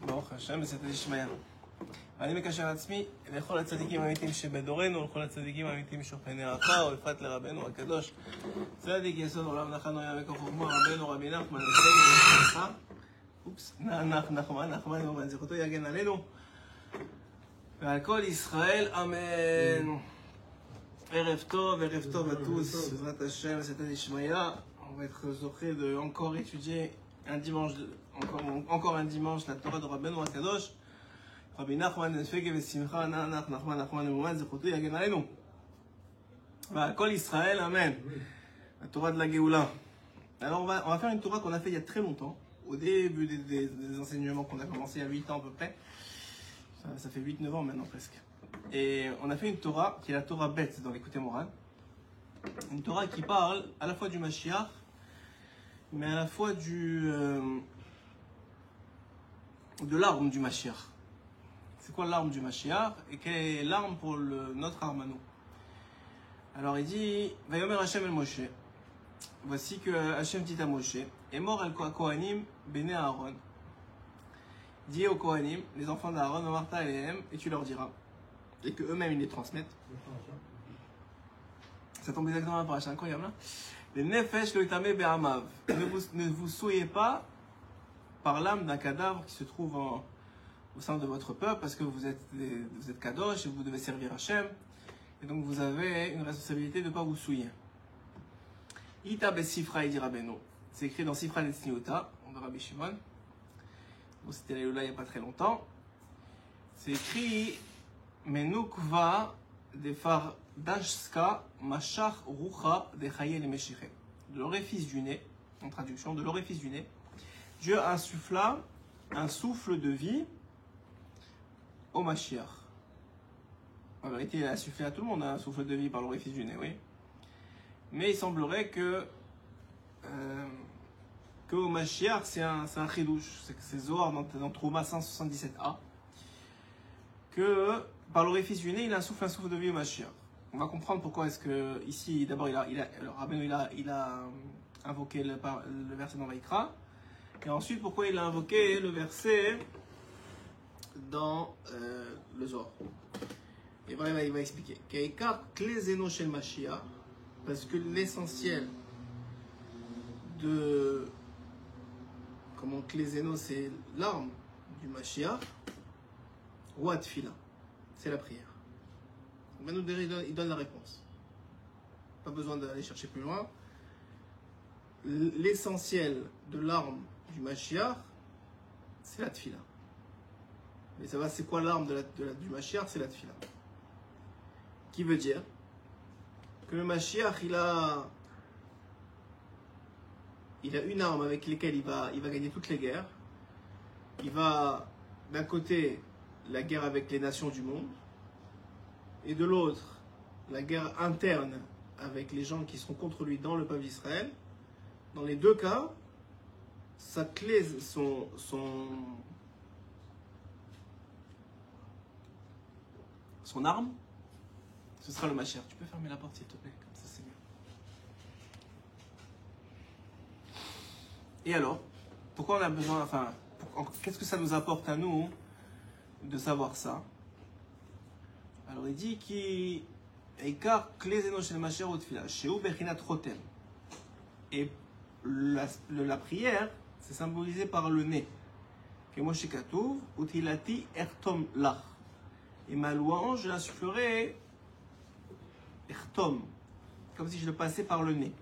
ברוך השם, בסייעתא דשמיא. אני מקשר עצמי לכל הצדיקים האמיתיים שבדורנו, לכל הצדיקים האמיתיים שוכני ערכה, ובפרט לרבנו הקדוש, צדיק יסוד עולם נחמן היה וכוח חוכמה, רבנו רבי נחמן, נחמן, זכותו יגן עלינו ועל כל ישראל, אמן. ערב טוב à tous, בעזרת השם, בסייעתא דשמיא. On va être zoché de encore étudier un dimanche, encore un dimanche, la Torah de Rabbeinu Akadosh. Rabbi Nachman Nefege Vesimcha Nachman Emouman Zechutu Yagen Aleinu. Voilà, Kol Israël, Amen. La Torah de la Géoula. Alors on va faire une Torah qu'on a fait il y a très longtemps, au début des enseignements qu'on a commencé il y a 8 ans à peu près. Ça fait 8-9 ans maintenant presque. Et on a fait une Torah qui est la Torah bête dans l'écouté moral. Une Torah qui parle à la fois du Mashiach, mais à la fois de l'arme du Mashiach. C'est quoi l'arme du Mashiach et quelle est l'arme pour notre arme à nous? Alors il dit, Vayomer Hashem el Moshe, voici que Hashem dit à Moshe, est mort al Kohanim Bene Aaron. Dis aux Kohanim, les enfants d'Aaron, Omarta Elehem, et tu leur diras, et que eux-mêmes ils les transmettent. Ça tombe exactement à la paracha, incroyable, hein? Les nefesh le tamé be'amav. Ne vous souillez pas par l'âme d'un cadavre qui se trouve au sein de votre peuple, parce que vous êtes kadosh et vous devez servir Hachem. Et donc vous avez une responsabilité de ne pas vous souiller. Ita besifra et Rabbeinu. C'est écrit dans Sifra et Tzniuta, de Rabbi Shimon. Bon, c'était là il n'y a pas très longtemps. C'est écrit Menukva de Fardashka Mashach Rucha de Chayel et Meshiche. De l'orifice du nez, en traduction, de l'orifice du nez, Dieu insuffla un souffle de vie au Mashiach. En vérité, il a insufflé à tout le monde un souffle de vie par l'orifice du nez, oui. Mais il semblerait que au Mashiach, c'est un chidouche, c'est Zohar dans Trouma 177a, que par l'orifice du nez, il insouffle un souffle de vie au Mashiach. On va comprendre pourquoi est-ce que ici, d'abord, il a invoqué le verset dans Vaïkra, et ensuite pourquoi il a invoqué le verset dans le Zohar. Et voilà, il va expliquer. Keikar klezeno shel Mashiach, parce que l'essentiel de comment klezeno, c'est l'arme du Mashiach, ou atfila, c'est la prière. Maintenant, il donne la réponse. Pas besoin d'aller chercher plus loin. L'essentiel de l'arme du Mashiach, c'est la tfila. Mais ça va, c'est quoi l'arme du Mashiach? C'est la tfila. Qui veut dire que le Mashiach, il a une arme avec laquelle il va gagner toutes les guerres. Il va, d'un côté, la guerre avec les nations du monde, et de l'autre, la guerre interne avec les gens qui seront contre lui dans le peuple d'Israël. Dans les deux cas, sa clé, son arme, ce sera le Mashiach. Tu peux fermer la porte s'il te plaît, comme ça c'est mieux. Et alors, pourquoi on a besoin, qu'est-ce que ça nous apporte à nous de savoir ça? Alors il dit qu'il écart klezeno shel Mashiach utfila sheu bechinat rotem. Et la prière, c'est symbolisé par le nez. Que Moshe Katuv utilati ertom lach. Et ma louange, je l'insufflerai ertom, comme si je le passais par le nez.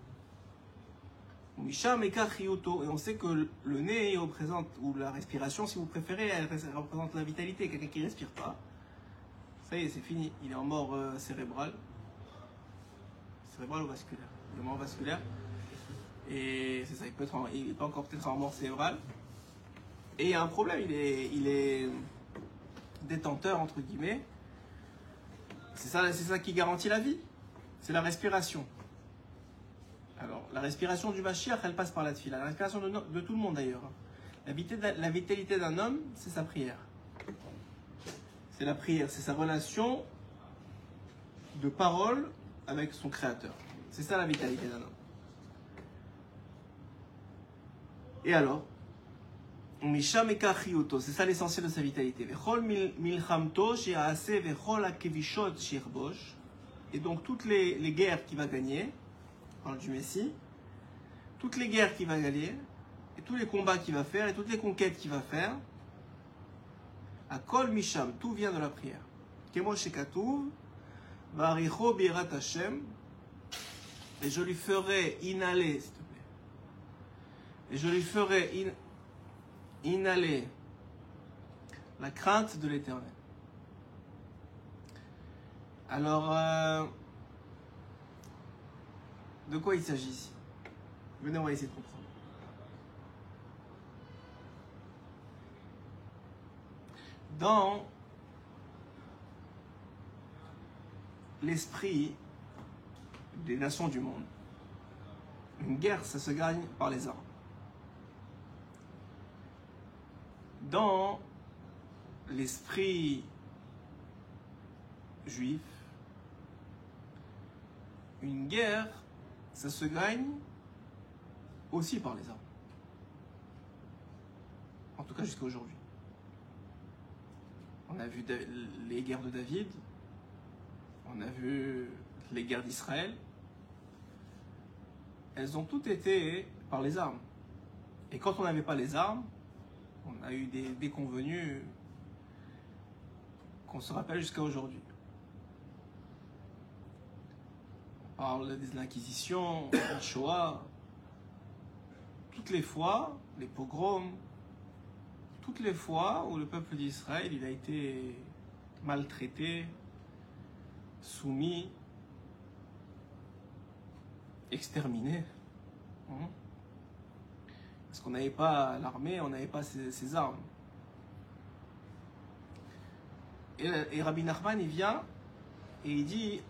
Misham ekar chiyuto. Et on sait que le nez il représente, ou la respiration si vous préférez, elle représente la vitalité. Quelqu'un qui ne respire pas, ça y est, c'est fini. Il est en mort cérébrale. Cérébrale ou vasculaire? Il est mort vasculaire. Et c'est ça, il peut pas encore peut-être en mort cérébrale. Et il y a un problème, il est détenteur, entre guillemets. C'est ça qui garantit la vie. C'est la respiration. Alors, la respiration du Mashiach, elle passe par la tfila. La respiration de tout le monde d'ailleurs. La vitalité d'un homme, c'est sa prière. C'est la prière, c'est sa relation de parole avec son Créateur. C'est ça la vitalité d'un homme. Et alors, Misham ekachiyuto, c'est ça l'essentiel de sa vitalité. Vechol milchamto she'ase vechol akevishot shirbosh. Et donc toutes les guerres qu'il va gagner, on parle du Messie, toutes les guerres qu'il va gagner, et tous les combats qu'il va faire, et toutes les conquêtes qu'il va faire, à Kol Misham, tout vient de la prière. Kemo shekatuv, va'aricho birat Hashem, et je lui ferai inhaler, s'il te plaît, et je lui ferai inhaler la crainte de l'Éternel. Alors, de quoi il s'agit ici? Venez, on va essayer de comprendre. Dans l'esprit des nations du monde, une guerre, ça se gagne par les armes. Dans l'esprit juif, une guerre, ça se gagne aussi par les armes. En tout cas jusqu'à aujourd'hui. On a vu les guerres de David, on a vu les guerres d'Israël. Elles ont toutes été par les armes. Et quand on n'avait pas les armes, on a eu des déconvenues qu'on se rappelle jusqu'à aujourd'hui. On parle de l'Inquisition, de la Shoah. Toutes les fois, les pogroms, toutes les fois où le peuple d'Israël il a été maltraité, soumis, exterminé. Parce qu'on n'avait pas l'armée, on n'avait pas ces armes. Et Rabbi Nachman, il vient et il dit,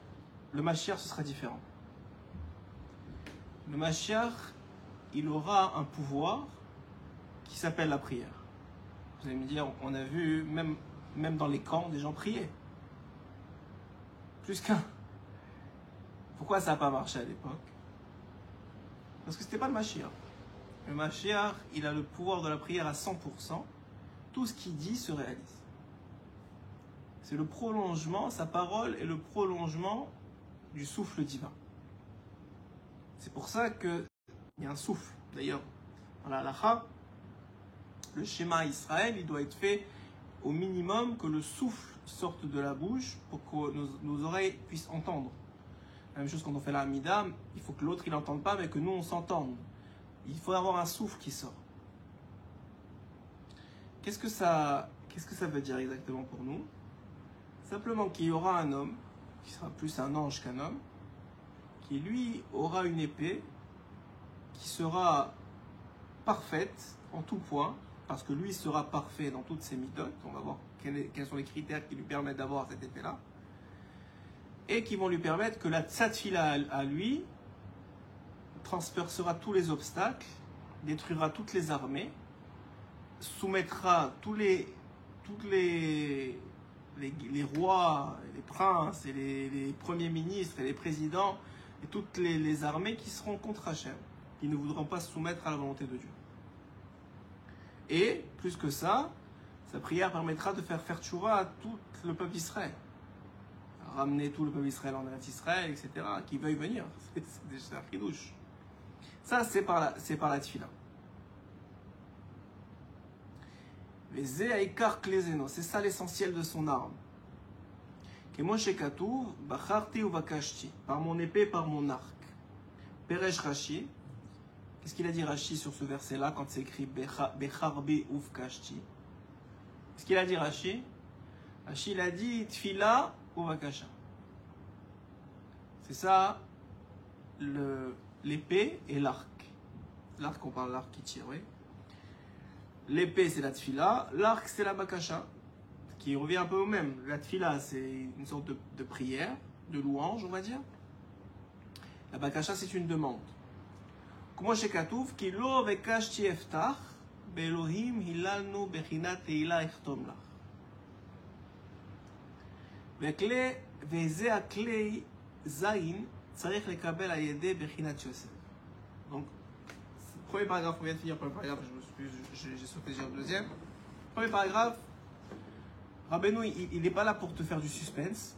le Mashiach, ce sera différent. Le Mashiach, il aura un pouvoir qui s'appelle la prière. Vous allez me dire, on a vu, même dans les camps, des gens prier. Plus qu'un. Pourquoi ça n'a pas marché à l'époque? Parce que ce n'était pas le Mashiach. Le Mashiach, il a le pouvoir de la prière à 100%. Tout ce qu'il dit se réalise. C'est le prolongement, sa parole est le prolongement du souffle divin. C'est pour ça qu'il y a un souffle. D'ailleurs, dans la halakha, le schéma Israël, il doit être fait au minimum que le souffle sorte de la bouche pour que nos oreilles puissent entendre. La même chose quand on fait la Hamida, il faut que l'autre il n'entende pas, mais que nous on s'entende. Il faut avoir un souffle qui sort. Qu'est-ce que ça veut dire exactement pour nous? Simplement qu'il y aura un homme, qui sera plus un ange qu'un homme, qui lui aura une épée qui sera parfaite en tout point, parce que lui sera parfait dans toutes ses méthodes. On va voir quels sont les critères qui lui permettent d'avoir cette épée-là. Et qui vont lui permettre que la tzatfila à lui transpercera tous les obstacles, détruira toutes les armées, soumettra tous les rois, les princes, et les premiers ministres, et les présidents, et toutes les armées qui seront contre Hachem, qui ne voudront pas se soumettre à la volonté de Dieu. Et, plus que ça, sa prière permettra de faire tchouva à tout le peuple d'Israël. Ramener tout le peuple d'Israël en Eretz Israël, etc., qui veuille venir. C'est un chidouche. Ça, c'est par la tfila. C'est ça l'essentiel de son arme. Par mon épée, par mon arc. Peresh Rashi. Qu'est-ce qu'il a dit Rashi sur ce verset-là quand c'est écrit Becharbi uvkashti? Qu'est-ce qu'il a dit Rashi? Rashi il a dit Tfila uvakasha. C'est ça l'épée et l'arc. L'arc, on parle de l'arc qui tire, oui. L'épée c'est la tfila, l'arc c'est la bakasha, qui revient un peu au même. La tfila c'est une sorte de prière, de louange on va dire. La bakasha c'est une demande. Comment chez Katouf, ki lo vekashti eftach, be'elohim hilalnu bechinat teila echtom lach. Vekle veze aklei zayin tzarich lekabel ayede bechinat Yosef. Donc Premier paragraphe, on vient de finir le premier paragraphe, j'ai sauté déjà le deuxième. Premier paragraphe, Rabbeinu, il n'est pas là pour te faire du suspense.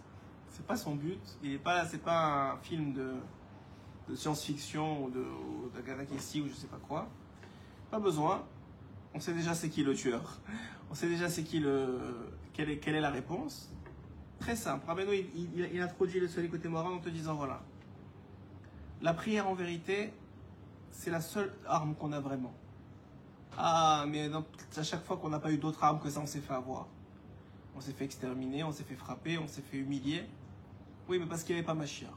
C'est pas son but. Il est pas là, c'est pas un film de science-fiction ou d'Agatha Christie ou je sais pas quoi. Pas besoin. On sait déjà c'est qui le tueur. On sait déjà c'est qui quelle est la réponse. Très simple. Rabbeinu, il introduit le seul côté moral en te disant voilà. La prière en vérité, c'est la seule arme qu'on a vraiment. Ah, mais à chaque fois qu'on n'a pas eu d'autres armes que ça, on s'est fait avoir. On s'est fait exterminer, on s'est fait frapper, on s'est fait humilier. Oui, mais parce qu'il n'y avait pas Mashiach.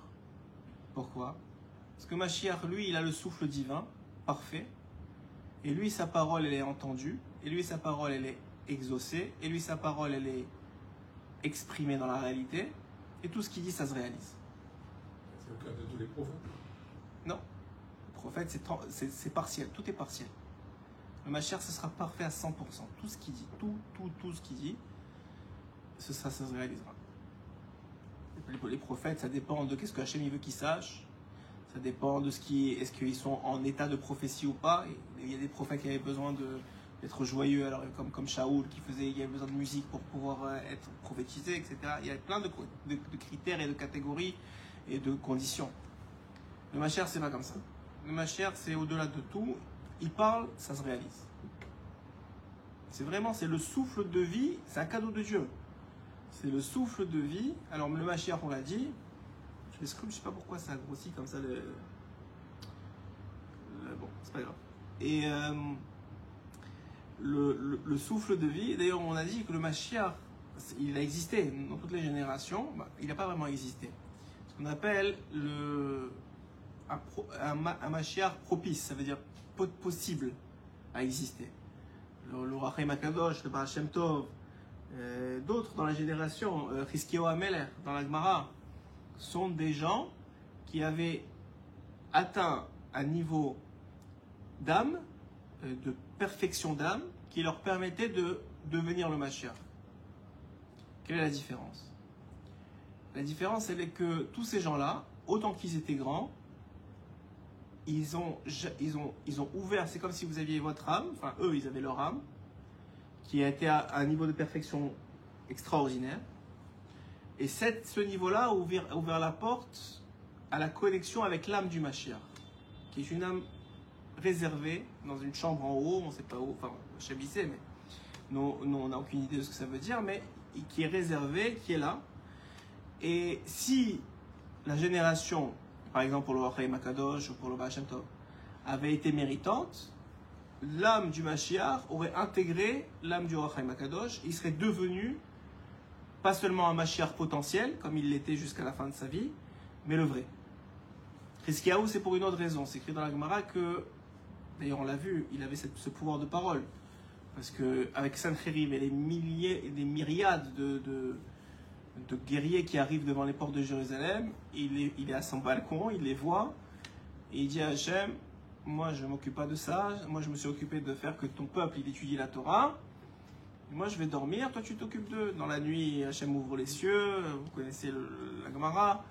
Pourquoi? Parce que Mashiach, lui, il a le souffle divin, parfait. Et lui, sa parole, elle est entendue. Et lui, sa parole, elle est exaucée. Et lui, sa parole, elle est exprimée dans la réalité. Et tout ce qu'il dit, ça se réalise. C'est le cas de tous les prophètes. Non. Le prophète, c'est partiel. Tout est partiel. Le Mashiach, ce sera parfait à 100%. Tout ce qu'il dit, tout ce qu'il dit, ça se réalisera. Les prophètes, ça dépend de qu'est-ce que Hachem il veut qu'ils sachent. Ça dépend de est-ce qu'ils sont en état de prophétie ou pas. Il y a des prophètes qui avaient besoin d'être joyeux, alors comme Shaoul, il avait besoin de musique pour pouvoir être prophétisé, etc. Il y a plein de critères et de catégories et de conditions. Le Mashiach, c'est pas comme ça. Le Mashiach, c'est au-delà de tout. Il parle, ça se réalise. C'est le souffle de vie, c'est un cadeau de Dieu. C'est le souffle de vie. Alors le Mashiach, on l'a dit. Je sais pas pourquoi ça grossit comme ça. Bon, c'est pas grave. Et le souffle de vie. D'ailleurs, on a dit que le Mashiach, il a existé dans toutes les générations. Il n'a pas vraiment existé. Ce qu'on appelle un Mashiach propice, ça veut dire possible à exister. Le Rachaim Akadosh, le Baal Shem Tov, d'autres dans la génération, Chizkiyahu HaMelech, dans la Gemara, sont des gens qui avaient atteint un niveau d'âme, de perfection d'âme, qui leur permettait de devenir le Mashiach. Quelle est la différence? La différence, elle est que tous ces gens-là, autant qu'ils étaient grands, ils ont ouvert, c'est comme si vous aviez votre âme, enfin eux, ils avaient leur âme, qui a été à un niveau de perfection extraordinaire. Et ce niveau-là a ouvert la porte à la connexion avec l'âme du Mashiach, qui est une âme réservée dans une chambre en haut, on ne sait pas où, enfin, chabissé, mais nous, on n'a aucune idée de ce que ça veut dire, mais qui est réservée, qui est là. Et si la génération, par exemple pour le Rachaim Akadosh ou pour le Baal Shem Tov, avait été méritante, l'âme du Mashiach aurait intégré l'âme du Rachaim Akadosh, il serait devenu pas seulement un Mashiach potentiel, comme il l'était jusqu'à la fin de sa vie, mais le vrai. Chizkiyahu, c'est pour une autre raison. C'est écrit dans la Gemara que, d'ailleurs on l'a vu, il avait ce pouvoir de parole. Parce qu'avec Sancheriv et les milliers et des myriades de guerriers qui arrivent devant les portes de Jérusalem, il est à son balcon, il les voit, et il dit à Hachem, moi je ne m'occupe pas de ça, moi je me suis occupé de faire que ton peuple il étudie la Torah, et moi je vais dormir, toi tu t'occupes d'eux. Dans la nuit, Hachem ouvre les cieux, vous connaissez la Gemara,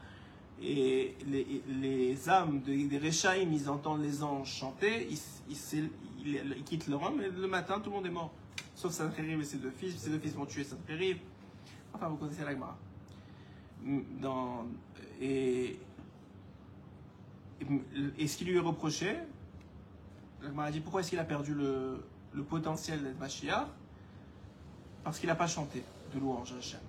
et les âmes des Rechaïm, ils entendent les anges chanter, ils quittent leur âme, et le matin tout le monde est mort. Sauf Sancheriv et ses deux fils vont tuer Sancheriv. Enfin, vous connaissez la Gemara. Et ce qui lui est reproché, la Gemara dit pourquoi est-ce qu'il a perdu le potentiel d'être Mashiach? Parce qu'il n'a pas chanté de louange à Hachem.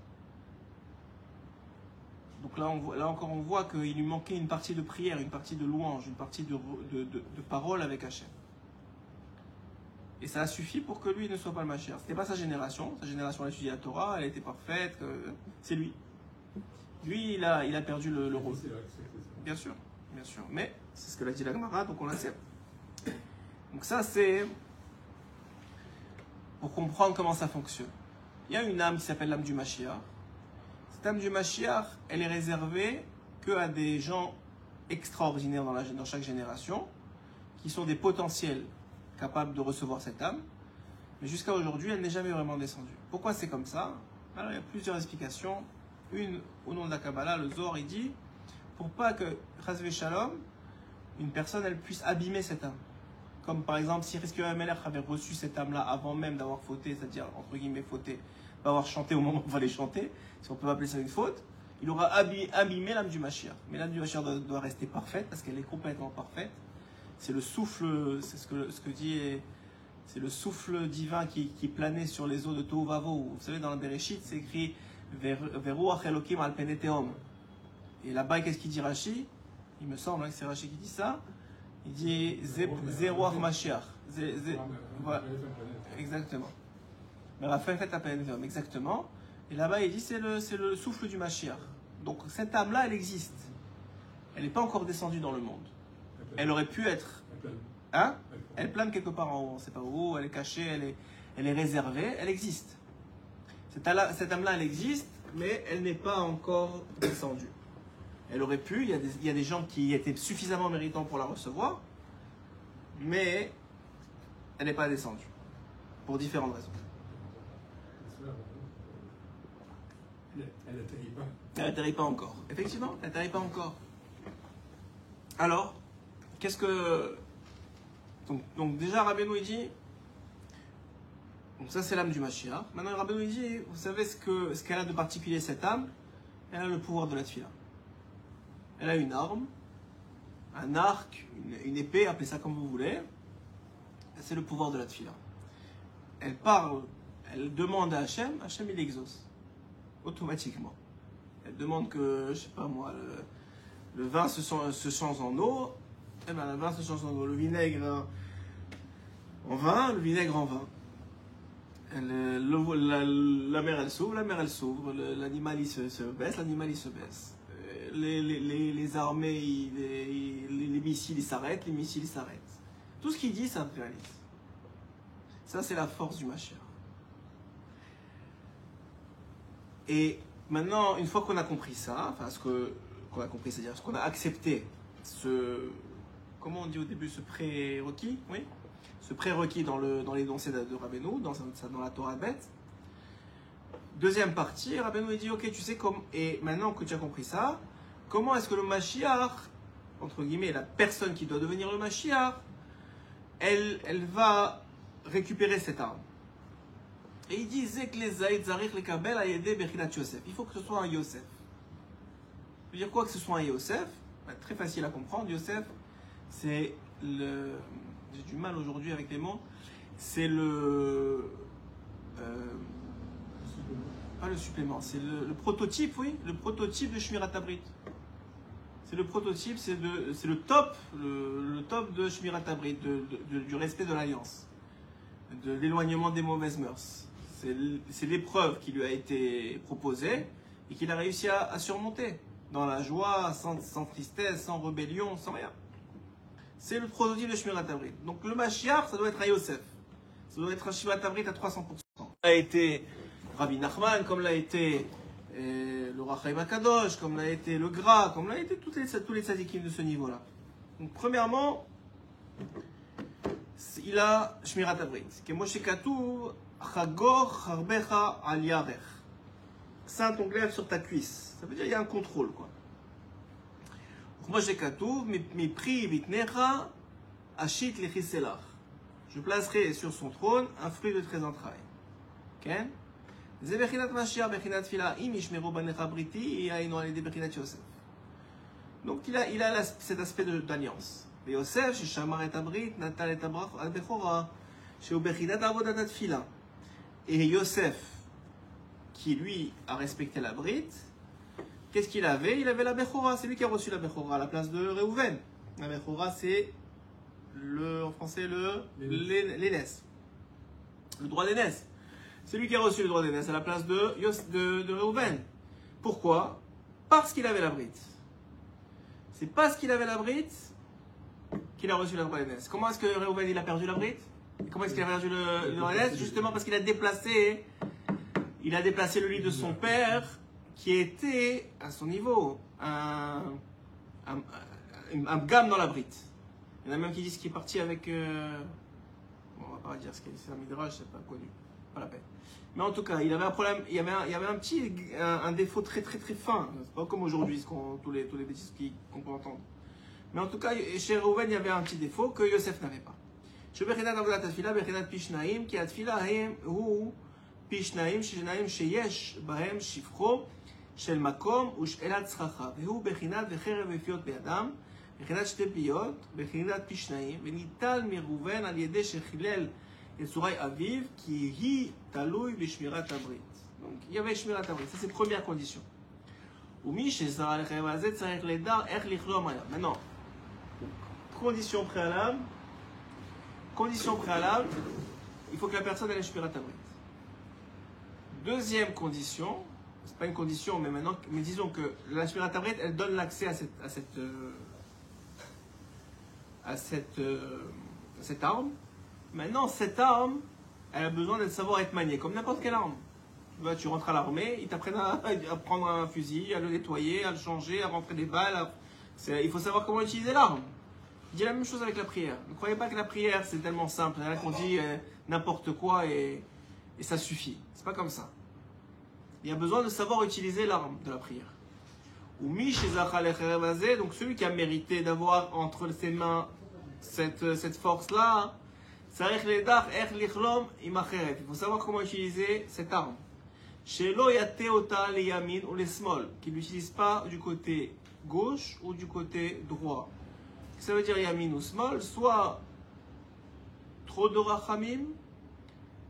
Donc là encore, on voit qu'il lui manquait une partie de prière, une partie de louange, une partie de parole avec Hachem. Et ça a suffi pour que lui ne soit pas le Mashiach. C'était pas sa génération. Sa génération, elle a étudié la Torah, elle était parfaite. C'est lui. Lui, il a perdu le rôle. Bien sûr, bien sûr. Mais c'est ce que l'a dit la Gemara, donc on l'accepte. Donc ça, c'est pour comprendre comment ça fonctionne. Il y a une âme qui s'appelle l'âme du Mashiach. Cette âme du Mashiach, elle est réservée qu'à des gens extraordinaires dans chaque génération, qui sont des potentiels capables de recevoir cette âme, mais jusqu'à aujourd'hui, elle n'est jamais vraiment descendue. Pourquoi c'est comme ça? Alors, il y a plusieurs explications. Une, au nom de la Kabbalah, le Zohar, il dit, pour pas que, Chas v'Shalom, une personne, elle puisse abîmer cette âme. Comme par exemple, si Hiskiyahu HaMelech avait reçu cette âme-là avant même d'avoir fauté, c'est-à-dire, entre guillemets, fauté, pas avoir chanté au moment où il fallait chanter, si on peut appeler ça une faute, il aura abîmé l'âme du Mashiach. Mais l'âme du Mashiach doit rester parfaite parce qu'elle est complètement parfaite. C'est le souffle, c'est ce que dit, c'est le souffle divin qui planait sur les eaux de Tohu Vavohu. Vous savez, dans la Bereshit, c'est écrit Veruach Elokim al pene tehom. Et là-bas, qu'est-ce qu'il dit Rashi? Il me semble que c'est Rashi qui dit ça. Il dit Zeruach Mashiach. Voilà. Exactement. Exactement. Et là-bas, il dit c'est le souffle du Mashiach. Donc cette âme-là, elle existe. Elle n'est pas encore descendue dans le monde. Elle aurait pu être. Hein? Elle plane quelque part en haut. On ne sait pas où. Elle est cachée. Elle est réservée. Elle existe. Cette âme-là, elle existe, mais elle n'est pas encore descendue. Elle aurait pu. Il y a des gens qui étaient suffisamment méritants pour la recevoir, mais elle n'est pas descendue pour différentes raisons. Elle n'atterrit pas. Elle n'atterrit pas encore. Effectivement, elle n'atterrit pas encore. Alors, qu'est-ce que... Donc déjà, Rabbeinu, il dit... Donc ça, c'est l'âme du Mashiach. Maintenant, Rabbeinu, il dit, vous savez ce qu'elle a de particulier, cette âme? Elle a le pouvoir de la tefila. Elle a une arme, un arc, une épée, appelez ça comme vous voulez. C'est le pouvoir de la tefila. Elle parle, elle demande à Hachem, Hachem, il exauce. Automatiquement. Elle demande que, je sais pas moi, le vin se change en eau. Eh bien, le vin se change en eau. Le vinaigre en vin, le vinaigre en vin. La mer, elle s'ouvre, l'animal, il se baisse, l'animal, il se baisse. Les armées, les missiles, ils s'arrêtent, les missiles, ils s'arrêtent. Tout ce qu'il dit, ça réalise. Ça, c'est la force du Mashiach. Et maintenant, une fois qu'on a compris ça, enfin, qu'on a compris, c'est-à-dire ce qu'on a accepté, comment on dit au début, ce prérequis, oui, ce prérequis dans l'énoncé de Rabbeinu, dans la Torah bête. Deuxième partie, Rabbeinu dit, ok, tu sais comment, et maintenant que tu as compris ça, comment est-ce que le Mashiach, entre guillemets, la personne qui doit devenir le Mashiach, elle va récupérer cette arme. Et il dit, il faut que ce soit un Yosef. Ça veut dire quoi que ce soit un Yosef? Très facile à comprendre. Yosef, c'est le... J'ai du mal aujourd'hui avec les mots. C'est le... pas le supplément, c'est le prototype, oui. Le prototype de Shmirat Habrit. C'est le prototype, c'est le top, le top de Shmirat Habrit, du respect de l'alliance, de l'éloignement des mauvaises mœurs. C'est l'épreuve qui lui a été proposée et qu'il a réussi à surmonter. Dans la joie, sans tristesse, sans rébellion, sans rien. C'est le prototype de Shmirat Habrit. Donc le Mashiach, ça doit être un Yosef. Ça doit être un Shmirat Habrit à 300%. Ça a été Rabbi Nachman, comme l'a été le Rachaim Akadosh, comme l'a été le Gra, comme l'a été tous les tzadikim de ce niveau-là. Donc premièrement, il a Shmirat Habrit. Que Moshe Katuv, Chagor Charbecha al Yarech. Ceint ton glaive sur ta cuisse. Ça veut dire qu'il y a un contrôle, quoi. Moshe Katuv, mi pri vitnecha, ashit lechiselach. Je placerai sur son trône un fruit de tes entrailles. Ok? C'est bechinat Mashiach, bechinat Tfila, im yishmeru banecha briti, et aïno alidé bechinat Yosef. Donc il a cet aspect d'alliance. Et Yosef, chez Shamar et Abrit, Natal et Abrach, al Bechora, chez Bechinat Avodat Tfila. Et Yosef, qui lui a respecté la Brit, qu'est-ce qu'il avait? Il avait la Bechora, c'est lui qui a reçu la Bechora à la place de Réhouven. La Bechora, c'est en français l'aînesse. Le droit d'aînesse. C'est lui qui a reçu le droit d'aînesse à la place de Réhouven. Pourquoi? Parce qu'il avait la Brit. C'est parce qu'il avait la Brit qu'il a reçu le droit d'aînesse. Comment est-ce que Réhouven il a perdu la Brit? Comment est-ce qu'il a perdu le droit d'aînesse? Justement parce qu'il a déplacé le lit de son père, qui était à son niveau un gamme dans la brite. Il y en a même qui disent qu'il est parti avec... bon, on va pas dire ce qu'il c'est un midrash, c'est pas connu, pas la peine. Mais en tout cas, il avait un problème, il y avait un défaut très très très fin. C'est pas comme aujourd'hui, tous les bêtises qu'on peut entendre. Mais en tout cas, chez Reuven, il y avait un petit défaut que Yosef n'avait pas. שבחינת עבודת התפילה, בחינת פשנאים, כי התפילה הוא פשנאים שיש בהם שפחו של מקום ושאלת סככה, והוא בחינת וחרב ופיות בידם, בחינת שתי פיות, בחינת פשנאים, וניטל מראובן על ידי שחילל יצורי אביו, כי היא תלוי בשמירת הברית. Donc, il y avait שמירת הברית, ça c'est la première condition. ומי שזרע לחרב הזה צריך לדע איך לכלום עליו. Maintenant, condition préalable, il faut que la personne ait la shmirat habrit. Deuxième condition, c'est pas une condition, mais maintenant, mais disons que la shmirat habrit, elle donne l'accès à cette arme. Maintenant, cette arme, elle a besoin de savoir être maniée, comme n'importe quelle arme. Tu rentres à l'armée, ils t'apprennent à prendre un fusil, à le nettoyer, à le changer, à rentrer des balles. Il faut savoir comment utiliser l'arme. Je dis la même chose avec la prière. Ne croyez pas que la prière c'est tellement simple, qu'on dit n'importe quoi et ça suffit. C'est pas comme ça. Il y a besoin de savoir utiliser l'arme de la prière. Donc celui qui a mérité d'avoir entre ses mains cette force-là, il faut savoir comment utiliser cette arme. Qu'il ne l'utilise pas du côté gauche ou du côté droit. Ça veut dire yamin ou small, soit trop de rachamim,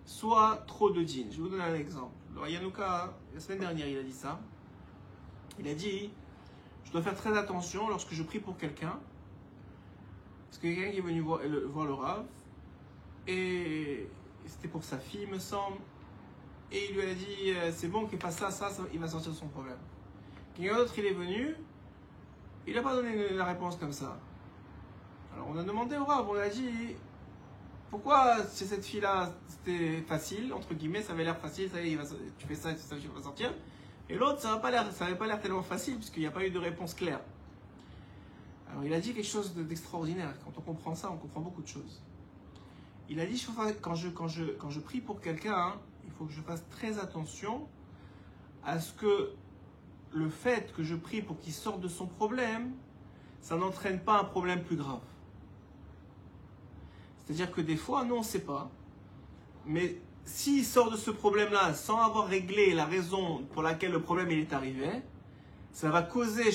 soit trop de djinn. Je vais vous donner un exemple. Alors Yanouka, la semaine dernière, il a dit ça. Il a dit, je dois faire très attention lorsque je prie pour quelqu'un. Parce que quelqu'un qui est venu voir le Rav, et c'était pour sa fille, me semble, et il lui a dit, c'est bon qu'il fasse ça, il va sortir de son problème. Quelqu'un d'autre, il est venu, il n'a pas donné la réponse comme ça. Alors on a demandé au Rav, on lui a dit, pourquoi chez cette fille-là c'était facile, entre guillemets, ça avait l'air facile, ça y est, tu fais ça, il va sortir. Et l'autre, ça n'avait pas l'air tellement facile, puisqu'il n'y a pas eu de réponse claire. Alors il a dit quelque chose d'extraordinaire. Quand on comprend ça, on comprend beaucoup de choses. Il a dit, quand je prie pour quelqu'un, hein, il faut que je fasse très attention à ce que le fait que je prie pour qu'il sorte de son problème, ça n'entraîne pas un problème plus grave. C'est-à-dire que des fois, nous on ne sait pas, mais s'il sort de ce problème-là sans avoir réglé la raison pour laquelle le problème il est arrivé, ça va causer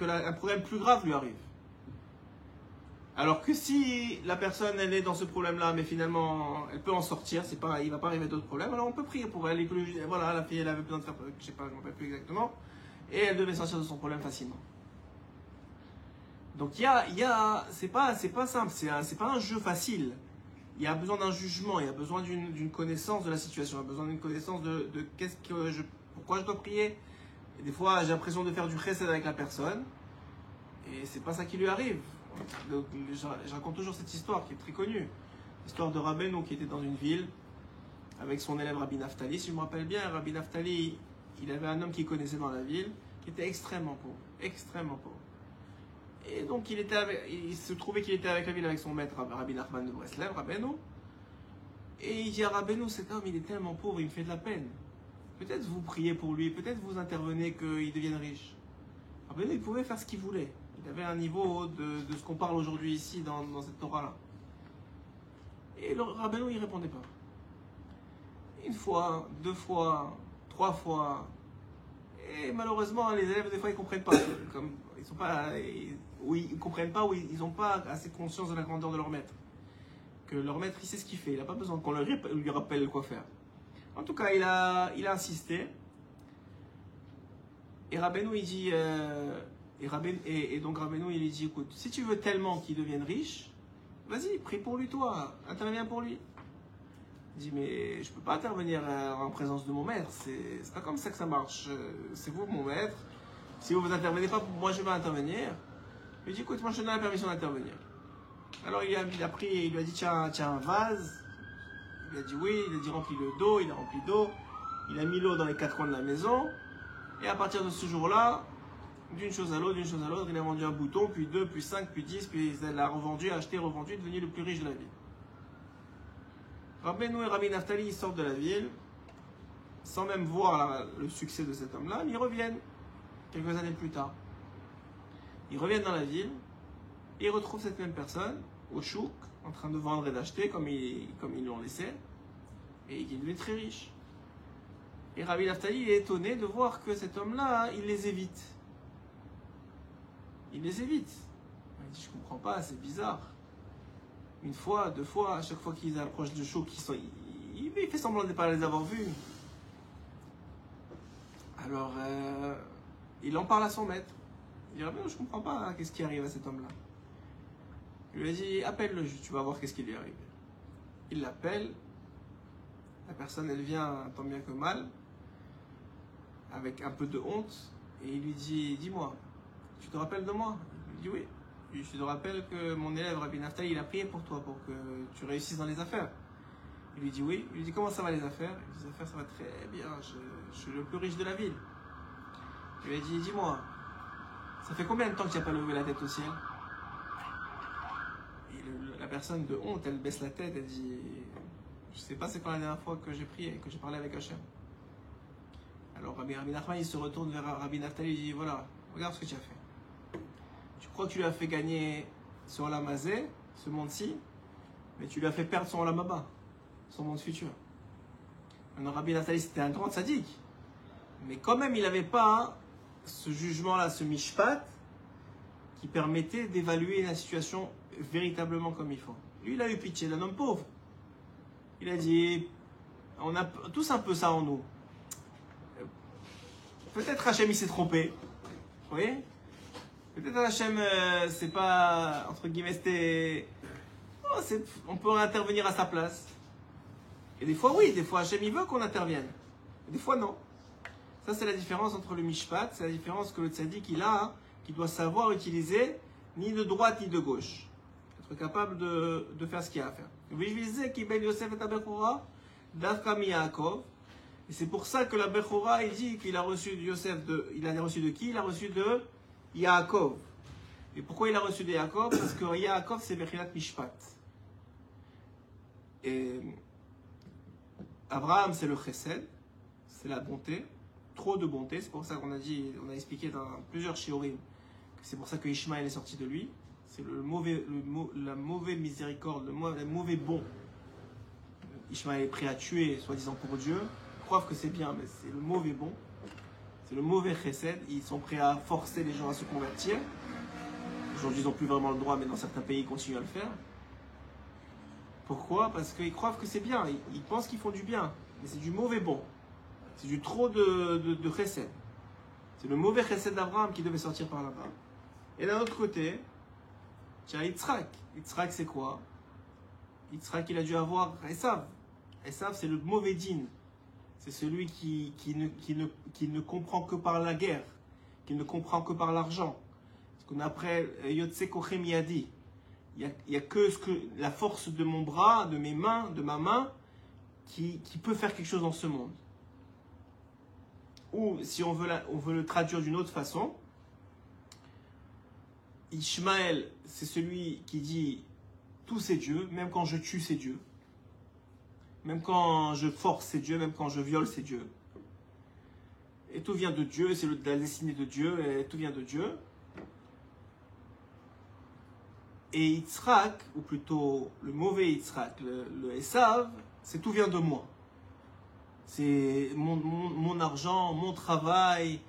un problème plus grave lui arrive. Alors que si la personne elle est dans ce problème-là, mais finalement elle peut en sortir, il ne va pas arriver d'autres problèmes, alors on peut prier pour elle. Voilà, la fille elle avait besoin de faire, je sais pas, je ne me rappelle plus exactement, et elle devait sortir de son problème facilement. Donc c'est pas simple, c'est pas un jeu facile. Il y a besoin d'un jugement, il y a besoin d'une connaissance de la situation, il y a besoin d'une connaissance de pourquoi je dois prier. Et des fois, j'ai l'impression de faire du chesed avec la personne, et c'est pas ça qui lui arrive. Donc, je raconte toujours cette histoire qui est très connue. L'histoire de Rabbeinu qui était dans une ville avec son élève Rabbi Naftali. Si je me rappelle bien, Rabbi Naftali, il avait un homme qu'il connaissait dans la ville qui était extrêmement pauvre, extrêmement pauvre. Et donc il se trouvait qu'il était avec la ville avec son maître Rabbi Nachman de Breslev, Rabbeinu. Et il dit à Rabbeinu, cet homme il est tellement pauvre, il me fait de la peine. Peut-être vous priez pour lui, peut-être vous intervenez qu'il devienne riche. Rabbeinu il pouvait faire ce qu'il voulait. Il avait un niveau de ce qu'on parle aujourd'hui ici dans cette Torah-là. Et le Rabbeinu il ne répondait pas. Une fois, deux fois, trois fois. Et malheureusement, les élèves, des fois, ils ne comprennent pas. Ils comprennent pas, ou ils n'ont pas assez conscience de la grandeur de leur maître. Que leur maître, il sait ce qu'il fait. Il n'a pas besoin qu'on lui rappelle quoi faire. En tout cas, il a insisté. Et Rabbeinu, il dit... Et donc Rabbeinu, il lui dit, écoute, si tu veux tellement qu'il devienne riche, vas-y, prie pour lui, toi. Interviens pour lui. Il dit, mais je ne peux pas intervenir en présence de mon maître. C'est pas comme ça que ça marche. C'est vous, mon maître. Si vous n'intervenez pas, moi je vais intervenir. Il dit, écoute, moi je te donne la permission d'intervenir. Alors il a pris, il lui a dit, tiens un vase. Il a dit oui, il a dit remplis-le d'eau, il a rempli d'eau. Il a mis l'eau dans les quatre coins de la maison. Et à partir de ce jour-là, d'une chose à l'autre, il a vendu un bouton, puis 2, puis 5, puis 10, puis il l'a revendu, acheté, revendu, devenu le plus riche de la ville. Rabbeinu et Rabbi Naftali, ils sortent de la ville, sans même voir le succès de cet homme-là, mais ils reviennent, quelques années plus tard. Ils reviennent dans la ville, et ils retrouvent cette même personne, au chouk, en train de vendre et d'acheter comme ils l'ont laissé, et il devient très riche. Et Rabbi Naftali est étonné de voir que cet homme-là, il les évite. Il les évite. Il dit, je comprends pas, c'est bizarre. Une fois, deux fois, à chaque fois qu'ils approchent de show, il fait semblant de ne pas les avoir vus. Alors, il en parle à son maître. Il dit, je comprends pas, qu'est-ce qui arrive à cet homme-là. Il lui a dit, appelle-le, tu vas voir qu'est-ce qui lui arrive. Il l'appelle. La personne, elle vient tant bien que mal, avec un peu de honte, et il lui dit, dis-moi, tu te rappelles de moi? Il lui dit oui. Je te rappelle que mon élève Rabbi Naftali, il a prié pour toi, pour que tu réussisses dans les affaires. Il lui dit oui. Il lui dit, comment ça va les affaires? Il dit, les affaires, ça va très bien, je suis le plus riche de la ville. Il lui a dit, dis-moi, ça fait combien de temps que tu n'as pas levé la tête au ciel? Et la personne de honte, elle baisse la tête, elle dit, je ne sais pas c'est quand la dernière fois que j'ai prié, que j'ai parlé avec Hachem. Alors Rabbi Nachman, il se retourne vers Rabbi Naftali et dit, voilà, regarde ce que tu as fait. Tu crois que tu lui as fait gagner son Olam Hazé, ce monde-ci, mais tu lui as fait perdre son Olam Haba, son monde futur. Maintenant, Rabbi Naftali, c'était un grand tzaddik, mais quand même, il n'avait pas ce jugement-là, ce mishpat, qui permettait d'évaluer la situation véritablement comme il faut. Lui, il a eu pitié d'un homme pauvre. Il a dit, on a tous un peu ça en nous. Peut-être Hachem il s'est trompé, vous voyez? Peut-être Hachem c'est pas, entre guillemets, c'était... Oh, on peut intervenir à sa place. Et des fois oui, des fois Hachem il veut qu'on intervienne. Et des fois non. Ça c'est la différence entre le mishpat, c'est la différence que le tzaddik il a, hein, qui doit savoir utiliser ni de droite ni de gauche. Être capable de faire ce qu'il y a à faire. Vishvizeh ki ben Yosef et Abechora, Dafka mi Yaakov. Et c'est pour ça que la Bechora, il dit qu'il a reçu de Yosef, il a reçu de qui? Il a reçu de Yaakov. Et pourquoi il a reçu de Yaakov? Parce que Yaakov, c'est Bechinat Mishpat. Et Abraham, c'est le Chesed, c'est la bonté, trop de bonté. C'est pour ça qu'on a dit, on a expliqué dans plusieurs shiurim, que c'est pour ça que Ishmaël est sorti de lui. C'est la mauvaise miséricorde, le mauvais bon. Ishmaël est prêt à tuer, soi-disant pour Dieu. Preuve que c'est bien, mais c'est le mauvais bon, c'est le mauvais chesed. Ils sont prêts à forcer les gens à se convertir. Aujourd'hui, ils n'ont plus vraiment le droit, mais dans certains pays, ils continuent à le faire. Pourquoi? Parce qu'ils croient que c'est bien, ils pensent qu'ils font du bien, mais c'est du mauvais bon. C'est du trop de chesed. C'est le mauvais chesed d'Abraham qui devait sortir par là-bas. Et d'un autre côté, tu as Yitzhak. Yitzhak, c'est quoi? Yitzhak, il a dû avoir Esav. Esav, c'est le mauvais din. C'est celui qui ne comprend que par la guerre, qui ne comprend que par l'argent. Ce qu'on appelle Yotse Kochem Yadi. Il n'y a que la force de mon bras, de mes mains, de ma main, qui peut faire quelque chose dans ce monde. Ou si on veut le traduire d'une autre façon, Ishmaël, c'est celui qui dit tout c'est Dieu, même quand je tue c'est Dieu. Même quand je force, c'est Dieu. Même quand je viole, c'est Dieu. Et tout vient de Dieu. C'est la destinée de Dieu. Et tout vient de Dieu. Et Yitzhak, ou plutôt le mauvais Yitzhak, le Esav, c'est tout vient de moi. C'est mon argent, mon travail.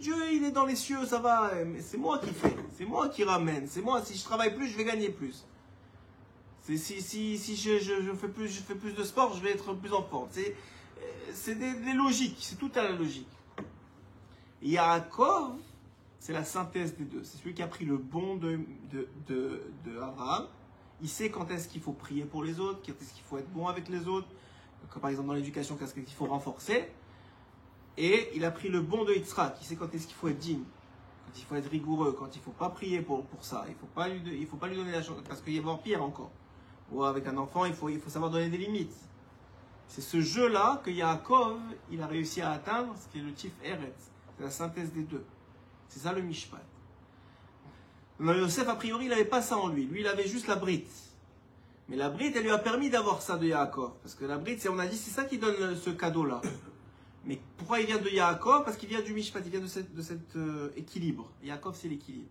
Dieu, il est dans les cieux, ça va. Mais c'est moi qui fais. C'est moi qui ramène. C'est moi. Si je travaille plus, je vais gagner plus. Si je fais plus de sport, je vais être plus en forme. C'est des logiques, c'est tout à la logique. Yaakov, c'est la synthèse des deux. C'est celui qui a pris le bon de Abraham. Il sait quand est-ce qu'il faut prier pour les autres, quand est-ce qu'il faut être bon avec les autres. Comme par exemple dans l'éducation, quand est-ce qu'il faut renforcer. Et il a pris le bon de Yitzhak. Il sait quand est-ce qu'il faut être digne, quand il faut être rigoureux, quand il ne faut pas prier pour ça. Il ne faut pas lui donner la chance, parce qu'il y a pire encore. Ou avec un enfant, il faut savoir donner des limites. C'est ce jeu-là que Yaakov, il a réussi à atteindre, ce qui est le tif Eretz. C'est la synthèse des deux. C'est ça le mishpat. Mais Yosef, a priori, il n'avait pas ça en lui. Lui, il avait juste la brite. Mais la brite, elle lui a permis d'avoir ça de Yaakov. Parce que la brite, on a dit, c'est ça qui donne ce cadeau-là. Mais pourquoi il vient de Yaakov? Parce qu'il vient du mishpat, il vient de cet équilibre. Yaakov, c'est l'équilibre.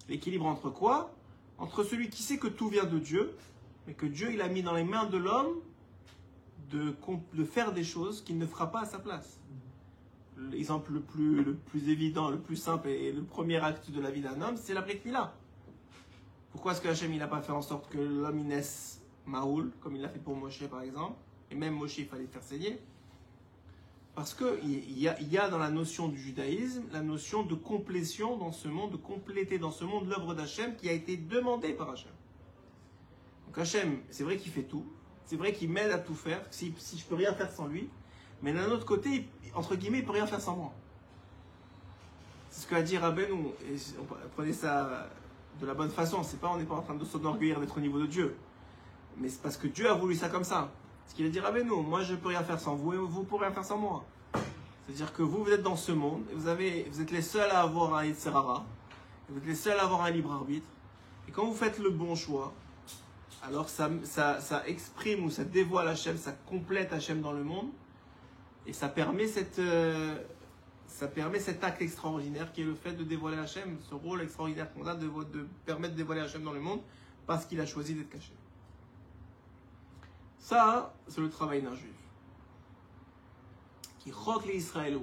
L'équilibre entre quoi? entre celui qui sait que tout vient de Dieu, mais que Dieu il a mis dans les mains de l'homme de faire des choses qu'il ne fera pas à sa place. L'exemple le plus évident, le plus simple et le premier acte de la vie d'un homme, c'est la Brit Mila. Pourquoi est-ce que Hachem il n'a pas fait en sorte que l'homme il naisse Maoul, comme il l'a fait pour Moshe par exemple, et même Moshe il fallait le faire saigner? Parce qu'il y a dans la notion du judaïsme la notion de complétion dans ce monde, de compléter dans ce monde l'œuvre d'Hachem qui a été demandée par Hachem. Donc Hachem, c'est vrai qu'il fait tout, c'est vrai qu'il m'aide à tout faire, si je peux rien faire sans lui, mais d'un autre côté, entre guillemets, il ne peut rien faire sans moi. C'est ce qu'a dit Rabbeinu, et prenez ça de la bonne façon, on n'est pas en train de s'enorgueillir d'être au niveau de Dieu, mais c'est parce que Dieu a voulu ça comme ça. Ce qu'il a dit Rabbeinu, moi je ne peux rien faire sans vous et vous ne pouvez rien faire sans moi. C'est-à-dire que vous êtes dans ce monde, et vous êtes les seuls à avoir un Yetzer Hara, vous êtes les seuls à avoir un libre arbitre, et quand vous faites le bon choix, alors ça exprime ou ça dévoile Hachem, ça complète Hachem dans le monde, et ça permet cet acte extraordinaire qui est le fait de dévoiler Hachem, ce rôle extraordinaire qu'on a de permettre de dévoiler Hachem dans le monde parce qu'il a choisi d'être caché. Ça, c'est le travail d'un juif. Qui chok les Israël.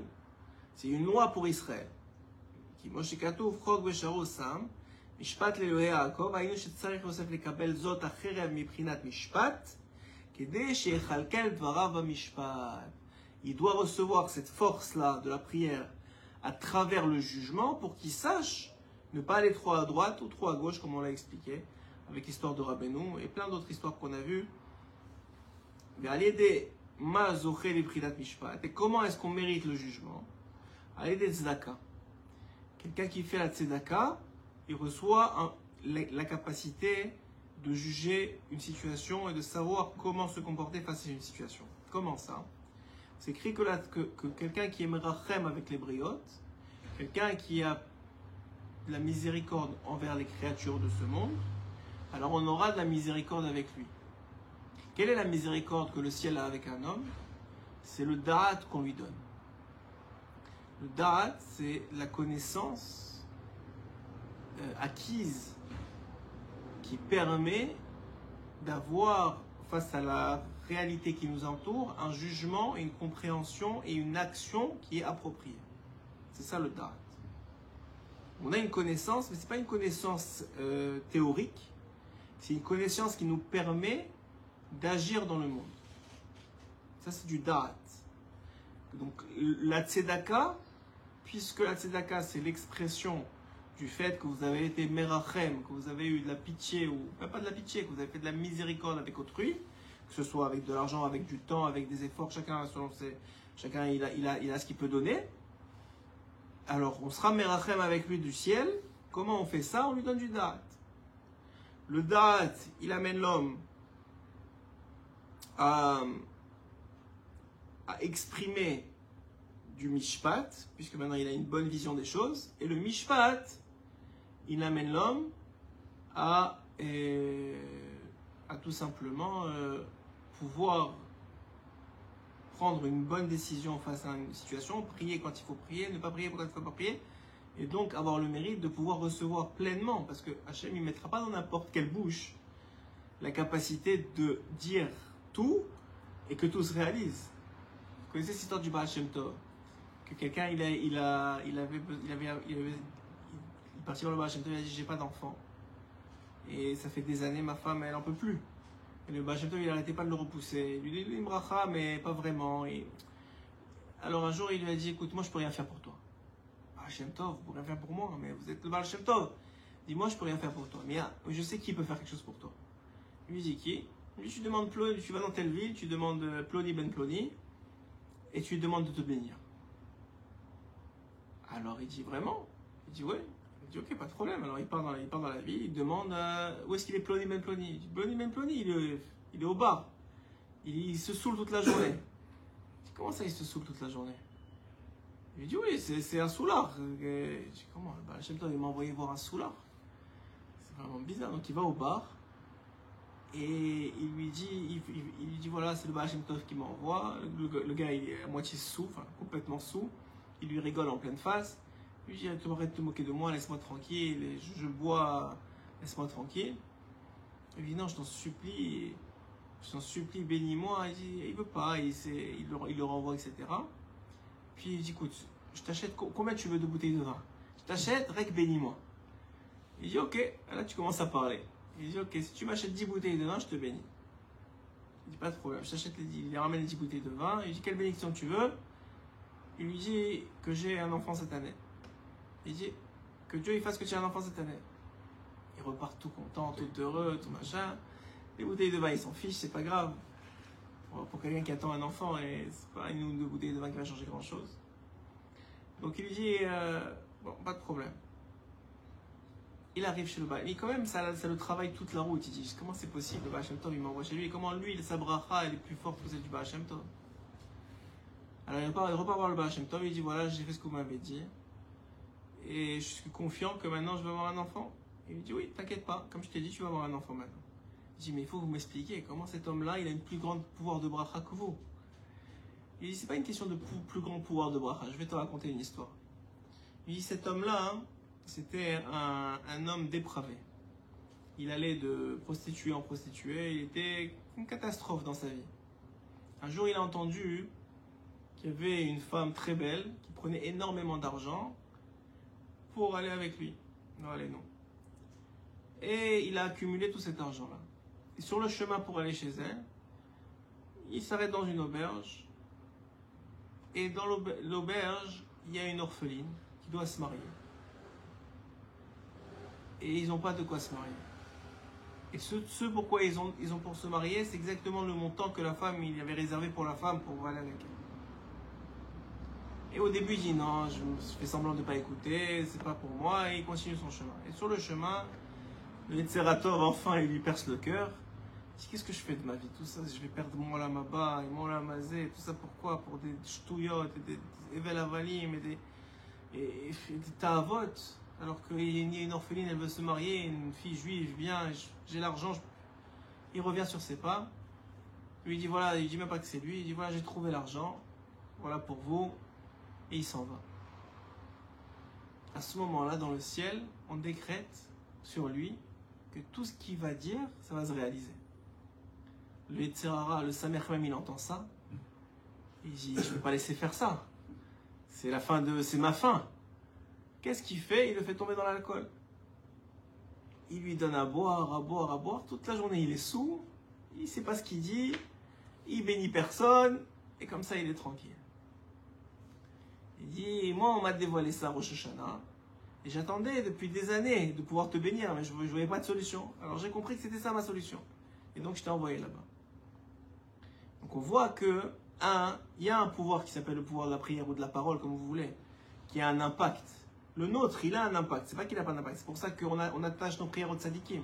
C'est une loi pour Israël. Qui Moshe Katouf chok vesharo sam. משפט לאלוהי יעקב, היינו שצריך יוסף לקבל זאת החרב מבחינת משפט, כדי שיכלכל דבריו במשפט. Il doit recevoir cette force-là de la prière à travers le jugement pour qu'il sache ne pas aller trop à droite ou trop à gauche, comme on l'a expliqué, avec l'histoire de Rabbeinu et plein d'autres histoires qu'on a vues. Et comment est-ce qu'on mérite le jugement? Allez des tzedaka. Quelqu'un qui fait la tzedaka, il reçoit la capacité de juger une situation et de savoir comment se comporter face à une situation. Comment ça? C'est écrit que quelqu'un qui est merachem avec les briotes, quelqu'un qui a de la miséricorde envers les créatures de ce monde, alors on aura de la miséricorde avec lui. Quelle est la miséricorde que le ciel a avec un homme? C'est le da'at qu'on lui donne. Le da'at, c'est la connaissance acquise qui permet d'avoir face à la réalité qui nous entoure un jugement, une compréhension et une action qui est appropriée. C'est ça le da'at. On a une connaissance, mais ce n'est pas une connaissance théorique, c'est une connaissance qui nous permet d'agir dans le monde. Ça c'est du da'at. Donc la tzedaka, puisque la tzedaka c'est l'expression du fait que vous avez été merachem, que vous avez eu de la pitié, ou pas de la pitié, que vous avez fait de la miséricorde avec autrui, que ce soit avec de l'argent, avec du temps, avec des efforts, chacun il a ce qu'il peut donner. Alors on sera merachem avec lui du ciel. Comment on fait ça? On lui donne du da'at. Le da'at, il amène l'homme à exprimer du mishpat, puisque maintenant il a une bonne vision des choses, et le mishpat, il amène l'homme à tout simplement pouvoir prendre une bonne décision face à une situation, prier quand il faut prier, ne pas prier quand il ne faut pas prier, et donc avoir le mérite de pouvoir recevoir pleinement, parce que Hachem il ne mettra pas dans n'importe quelle bouche la capacité de dire tout et que tout se réalise. Vous connaissez cette histoire du Baal Shem Tov, que quelqu'un il est parti voir le Baal Shem Tov, il a dit j'ai pas d'enfant et ça fait des années ma femme elle en peut plus, et le Baal Shem Tov il n'arrêtait pas de le repousser, il lui dit une bracha mais pas vraiment, et alors un jour il lui a dit écoute moi je peux rien faire pour toi. Baal Shem Tov, vous pouvez rien faire pour moi, mais vous êtes le Baal Shem Tov. Il dit moi je peux rien faire pour toi, mais je sais qui peut faire quelque chose pour toi. Il lui dit qui? Il lui dit tu demandes Ploni, tu vas dans telle ville, tu demandes Ploni ben Ploni et tu lui demandes de te bénir. Alors il dit vraiment? Il dit ouais. Il dit ok, pas de problème. Alors il part dans la ville, il demande où est-ce qu'il est Ploni ben Ploni. Il dit Ploni ben Ploni, il est au bar. Il se saoule toute la journée. Il dit comment ça il se saoule toute la journée? Il dit oui, c'est un soulard. Je dis comment? Hachem Tov il m'a envoyé voir un soulard. C'est vraiment bizarre. Donc il va au bar et il lui dit voilà, c'est le Baal Shem Tov qui m'envoie. Le gars il est à moitié sous, enfin complètement sous. Il lui rigole en pleine face. Il lui dit arrête de te moquer de moi, laisse-moi tranquille. Je bois laisse-moi tranquille. Il dit non, je t'en supplie, bénis-moi. Il dit, il veut pas, il le renvoie, etc. Puis il dit, écoute, je t'achète, combien tu veux de bouteilles de vin? Je t'achète, rec, bénis-moi. Il dit, ok, là tu commences à parler. Il dit, ok, si tu m'achètes 10 bouteilles de vin, je te bénis. Il dit, pas de problème, je t'achète il lui ramène les 10 bouteilles de vin. Il dit, quelle bénédiction tu veux? Il lui dit que j'ai un enfant cette année. Il dit, que Dieu il fasse que tu aies un enfant cette année. Il repart tout content, tout heureux, tout machin. Les bouteilles de vin, il s'en fiche, c'est pas grave. Pour quelqu'un qui attend un enfant, et c'est pas une ou deux bouteilles de vin qui va changer grand chose. Donc il lui dit, bon, pas de problème. Il arrive chez le Baal. Mais quand même, ça le travaille toute la route. Il dit, comment c'est possible, le Baal Shem Tov, il m'envoie chez lui. Et comment lui, sa bracha, elle est plus forte que celle du Baal Shem Tov. Alors il repart voir le Baal Shem Tov, il dit, voilà, j'ai fait ce que vous m'avez dit. Et je suis confiant que maintenant je vais avoir un enfant. Il lui dit, oui, t'inquiète pas, comme je t'ai dit, tu vas avoir un enfant maintenant. Il dit, mais il faut que vous m'expliquiez comment cet homme-là, il a une plus grande pouvoir de bracha que vous. Il dit, c'est pas une question de plus grand pouvoir de bracha, je vais te raconter une histoire. Il dit, cet homme-là, hein, c'était un homme dépravé. Il allait de prostituée en prostituée, il était une catastrophe dans sa vie. Un jour, il a entendu qu'il y avait une femme très belle qui prenait énormément d'argent pour aller avec lui. Non, allez, non. Et il a accumulé tout cet argent-là. Et sur le chemin pour aller chez elle, il s'arrête dans une auberge. Et dans l'auberge, il y a une orpheline qui doit se marier. Et ils n'ont pas de quoi se marier. Et ce pourquoi ils ont pour se marier, c'est exactement le montant que la femme, il avait réservé pour la femme pour aller avec elle. Et au début, il dit non, je fais semblant de ne pas écouter, c'est pas pour moi, et il continue son chemin. Et sur le chemin, le Yetzeratov, enfin, il lui perce le cœur. Il dit, qu'est-ce que je fais de ma vie? Tout ça, je vais perdre mon Olamaba et mon Olamazé, tout ça pourquoi? Pour des ch'touillottes, et des Evel Avalim, et des Ta'avot. Alors qu'il y a une orpheline, elle veut se marier, une fille juive vient, j'ai l'argent, il revient sur ses pas. Lui dit voilà, il dit même pas que c'est lui, il dit voilà, j'ai trouvé l'argent, voilà pour vous, et il s'en va. À ce moment-là, dans le ciel, on décrète sur lui que tout ce qu'il va dire, ça va se réaliser. Le Yetzirara, le Samer même, il entend ça, il dit je ne vais pas laisser faire ça, c'est ma fin. Qu'est-ce qu'il fait? Il le fait tomber dans l'alcool. Il lui donne à boire. Toute la journée, il est saoul. Il ne sait pas ce qu'il dit. Il bénit personne. Et comme ça, il est tranquille. Il dit, moi, on m'a dévoilé ça à Rosh Hashanah. Et j'attendais depuis des années de pouvoir te bénir. Mais je ne voyais pas de solution. Alors, j'ai compris que c'était ça ma solution. Et donc, je t'ai envoyé là-bas. Donc, on voit que, il y a un pouvoir qui s'appelle le pouvoir de la prière ou de la parole, comme vous voulez, qui a un impact. Le nôtre, il a un impact. C'est pas qu'il n'a pas d'impact. C'est pour ça qu'on attache nos prières au tzadikim.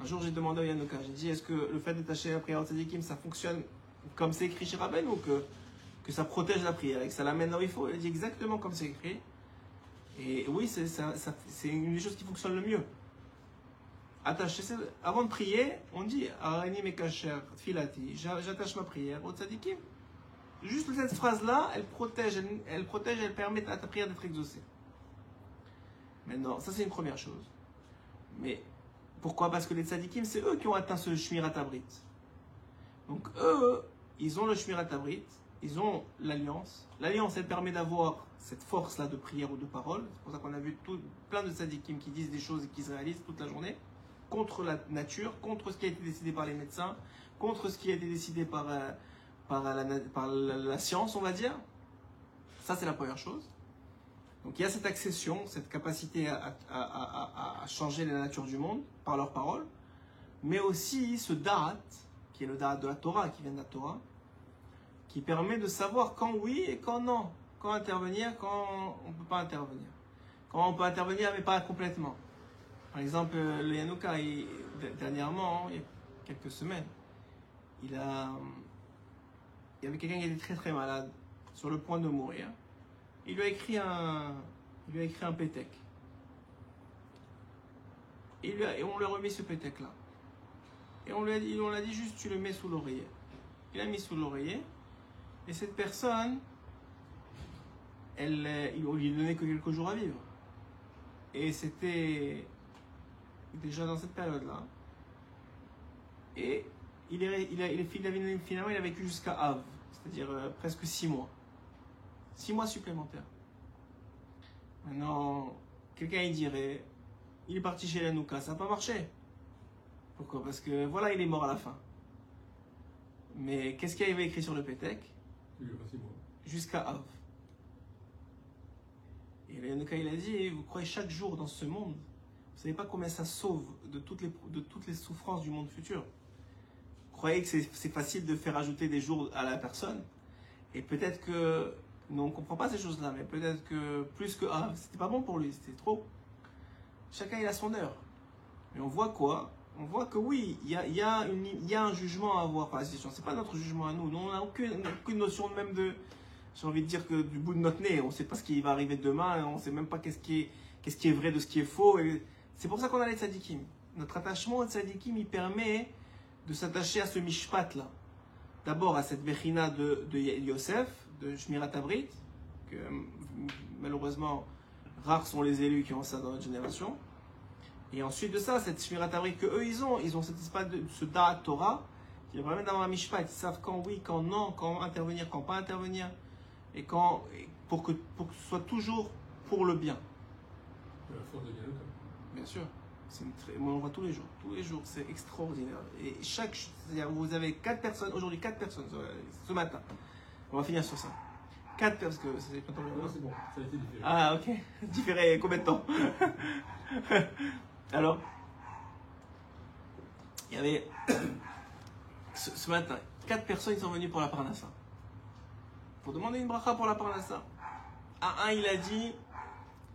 Un jour, j'ai demandé à Yanouka, j'ai dit, est-ce que le fait d'attacher la prière au tzadikim, ça fonctionne comme c'est écrit chez Rabbeinu ou que ça protège la prière et que ça l'amène là où il faut? Il a dit exactement comme c'est écrit. Et oui, c'est une des choses qui fonctionne le mieux. Avant de prier, on dit, Arani mekacher tfilati, j'attache ma prière au tzadikim. Juste cette phrase-là, elle protège, elle permet à ta prière d'être exaucée. Maintenant, ça c'est une première chose. Mais pourquoi? Parce que les tzadikim, c'est eux qui ont atteint ce shmirat habrit. Donc eux, ils ont le shmirat habrit, ils ont l'alliance. L'alliance, elle permet d'avoir cette force-là de prière ou de parole. C'est pour ça qu'on a vu plein de tzadikim qui disent des choses et qui se réalisent toute la journée contre la nature, contre ce qui a été décidé par les médecins, contre ce qui a été décidé par la science, on va dire. Ça, c'est la première chose. Donc il y a cette accession, cette capacité à changer la nature du monde par leurs paroles, mais aussi ce da'at, qui est le da'at de la Torah, qui vient de la Torah, qui permet de savoir quand oui et quand non, quand intervenir, quand on ne peut pas intervenir. Quand on peut intervenir, mais pas complètement. Par exemple, le Yanouka, dernièrement, il y a quelques semaines, il y avait quelqu'un qui était très très malade, sur le point de mourir. Il lui a écrit un pétec. Et on lui a remis ce pétec-là. Et on l'a dit juste, tu le mets sous l'oreiller. Il l'a mis sous l'oreiller. Et cette personne, il lui donnait que quelques jours à vivre. Et c'était déjà dans cette période-là. Et finalement, il a vécu jusqu'à Av, c'est-à-dire presque 6 mois. 6 mois supplémentaires. Maintenant, quelqu'un il dirait, il est parti chez l'Hanouka, ça n'a pas marché. Pourquoi? Parce que voilà, il est mort à la fin. Mais qu'est-ce qu'il avait écrit sur le Pétek? Jusqu'à Av. Et l'Hanouka il a dit, vous croyez chaque jour dans ce monde, vous ne savez pas combien ça sauve de toutes les souffrances du monde futur. Vous croyez que c'est facile de faire ajouter des jours à la personne? Et peut-être que, nous on ne comprend pas ces choses-là, mais peut-être que plus que c'était pas bon pour lui, c'était trop. Chacun il a son heure. Mais on voit quoi? On voit que oui, il y a un jugement à avoir par la situation. Ce n'est pas notre jugement à nous. Nous on n'a aucune notion même de, j'ai envie de dire que du bout de notre nez, on ne sait pas ce qui va arriver demain, on ne sait même pas qu'est-ce qui est vrai de ce qui est faux. C'est pour ça qu'on a les tzadikim. Notre attachement aux tzadikim, il permet de s'attacher à ce mishpat là. D'abord à cette bechina de Yosef, de Shmirat Abrit, que malheureusement rares sont les élus qui ont ça dans notre génération. Et ensuite de ça, cette Shmirat Abrit que eux ils ont cet espace de ce Da'at Torah qui leur permet d'avoir un mishpat. Ils savent quand oui, quand non, quand intervenir, quand pas intervenir, et pour que ce soit toujours pour le bien. La force de dialogue. Bien sûr. Moi, on voit tous les jours, c'est extraordinaire. Et c'est-à-dire vous avez 4 personnes, aujourd'hui 4 personnes, ce matin. On va finir sur ça. 4 personnes, parce que c'est pas tant Non, c'est bon, ça a été différé. Ah, ok. Différé combien de temps? Alors, il y avait, ce matin, 4 personnes qui sont venues pour la Parnassa. Pour demander une bracha pour la Parnassa. À un, il a dit,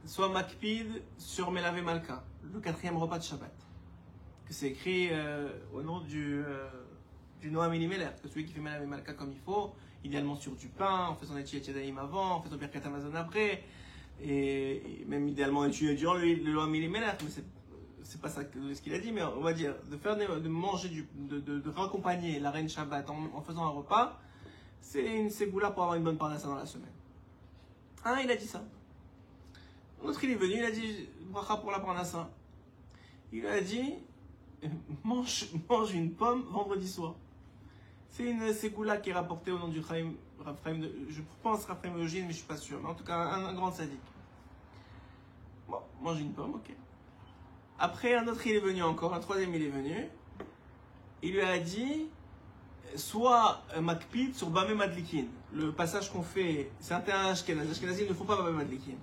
soit Makpid sur Melavé Malka, le 4e repas de Shabbat. Que c'est écrit au nom du Noam Elimelech, que celui qui fait Melavé Malka comme il faut, idéalement sur du pain, en faisant des Tchiadaïm avant, en faisant Birkat Amazon après, et même idéalement étudiant le Noam Elimelech, mais c'est pas ça ce qu'il a dit, mais on va dire, de manger, de raccompagner la reine Shabbat en faisant un repas, c'est une ségoula pour avoir une bonne parnassa dans la semaine. Un, il a dit ça. L'autre, il est venu, il a dit bracha pour la parnassa. Il lui a dit mange une pomme vendredi soir. C'est une ségoula qui est rapportée au nom du Chaim, je pense Rav Chaim Eugene, mais je suis pas sûr. Mais en tout cas, un grand sadique. Bon, mange une pomme, ok. Après, un autre, il est venu encore, un troisième, il est venu. Il lui a dit soit Makpid sur Bamé Madlikin. Le passage qu'on fait, c'est un terrain Ashkenaz. Ashkenazim ne font pas Bamé Madlikin.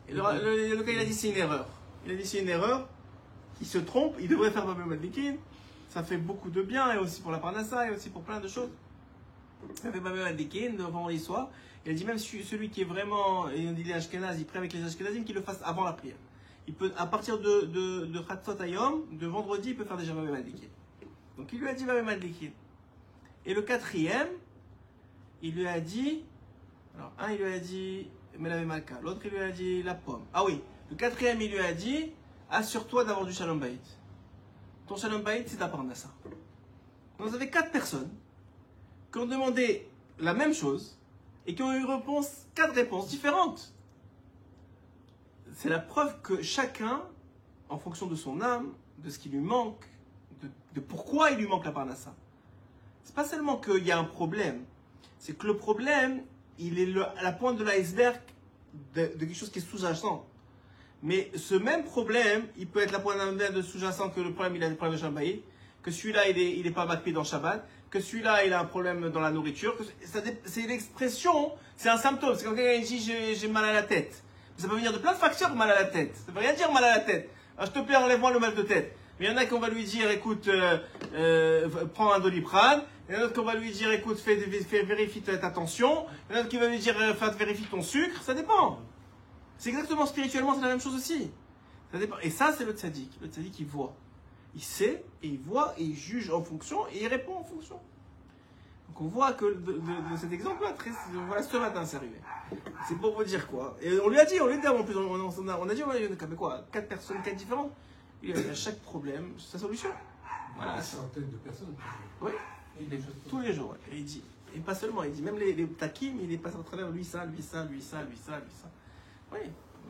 Et le gars, il a dit c'est une erreur. Il a dit c'est une erreur. Il se trompe, il devrait faire Bamé Madlikin. Ça fait beaucoup de bien, et aussi pour la Parnassa, et aussi pour plein de choses. Ça fait Bamé Madlikin devant les soirs. Il a dit même celui qui est vraiment, et on dit les Ashkenaz, il prie avec les Ashkenazim, qu'il le fasse avant la prière. Il peut, à partir de Chatzot Hayom, de vendredi, il peut faire déjà Bamé Madlikin. Donc il lui a dit Bamé Madlikin. Et le 4e, il lui a dit, alors un il lui a dit Melavé Malka, l'autre il lui a dit la pomme. Ah oui, le 4e il lui a dit assure-toi d'avoir du Shalom Bayit. Ton Shalom Bayit c'est ta Parnassa. Donc vous avez 4 personnes qui ont demandé la même chose et qui ont eu 4 réponses différentes. C'est la preuve que chacun, en fonction de son âme, de ce qui lui manque, de pourquoi il lui manque la Parnassa. C'est pas seulement qu'il y a un problème, c'est que le problème, il est à la pointe de l'iceberg de quelque chose qui est sous-jacent. Mais ce même problème, il peut être la pointe de sous-jacent que le problème, il a des problèmes de Shabbat, que celui-là, il est pas Makpid dans Shabbat, que celui-là, il a un problème dans la nourriture. C'est l'expression, c'est un symptôme. C'est quand quelqu'un dit j'ai mal à la tête. Ça peut venir de plein de facteurs mal à la tête. Ça veut rien dire mal à la tête. Alors, je te plaît, enlève-moi le mal de tête. Mais il y en a qu'on va lui dire, écoute, prends un Doliprane. Il y en a d'autres qu'on va lui dire, écoute, vérifie ta tension. Il y en a d'autres qui va lui dire, vérifie ton sucre. Ça dépend. C'est exactement spirituellement, c'est la même chose aussi. Ça dépend. Et ça, c'est le tzaddik. Le tzaddik, il voit. Il sait, et il voit, et il juge en fonction, et il répond en fonction. Donc on voit que de cet exemple-là, voilà, ce matin, c'est arrivé. C'est pour vous dire quoi. Et on lui a dit en plus, on a dit, mais quoi, 4 personnes, 4 différentes. Il y a chaque problème, sa solution. Voilà. Une centaine de personnes. Oui, tous les jours. Et il dit, et pas seulement, il dit même les takim, il est passé à travers lui ça. Oui,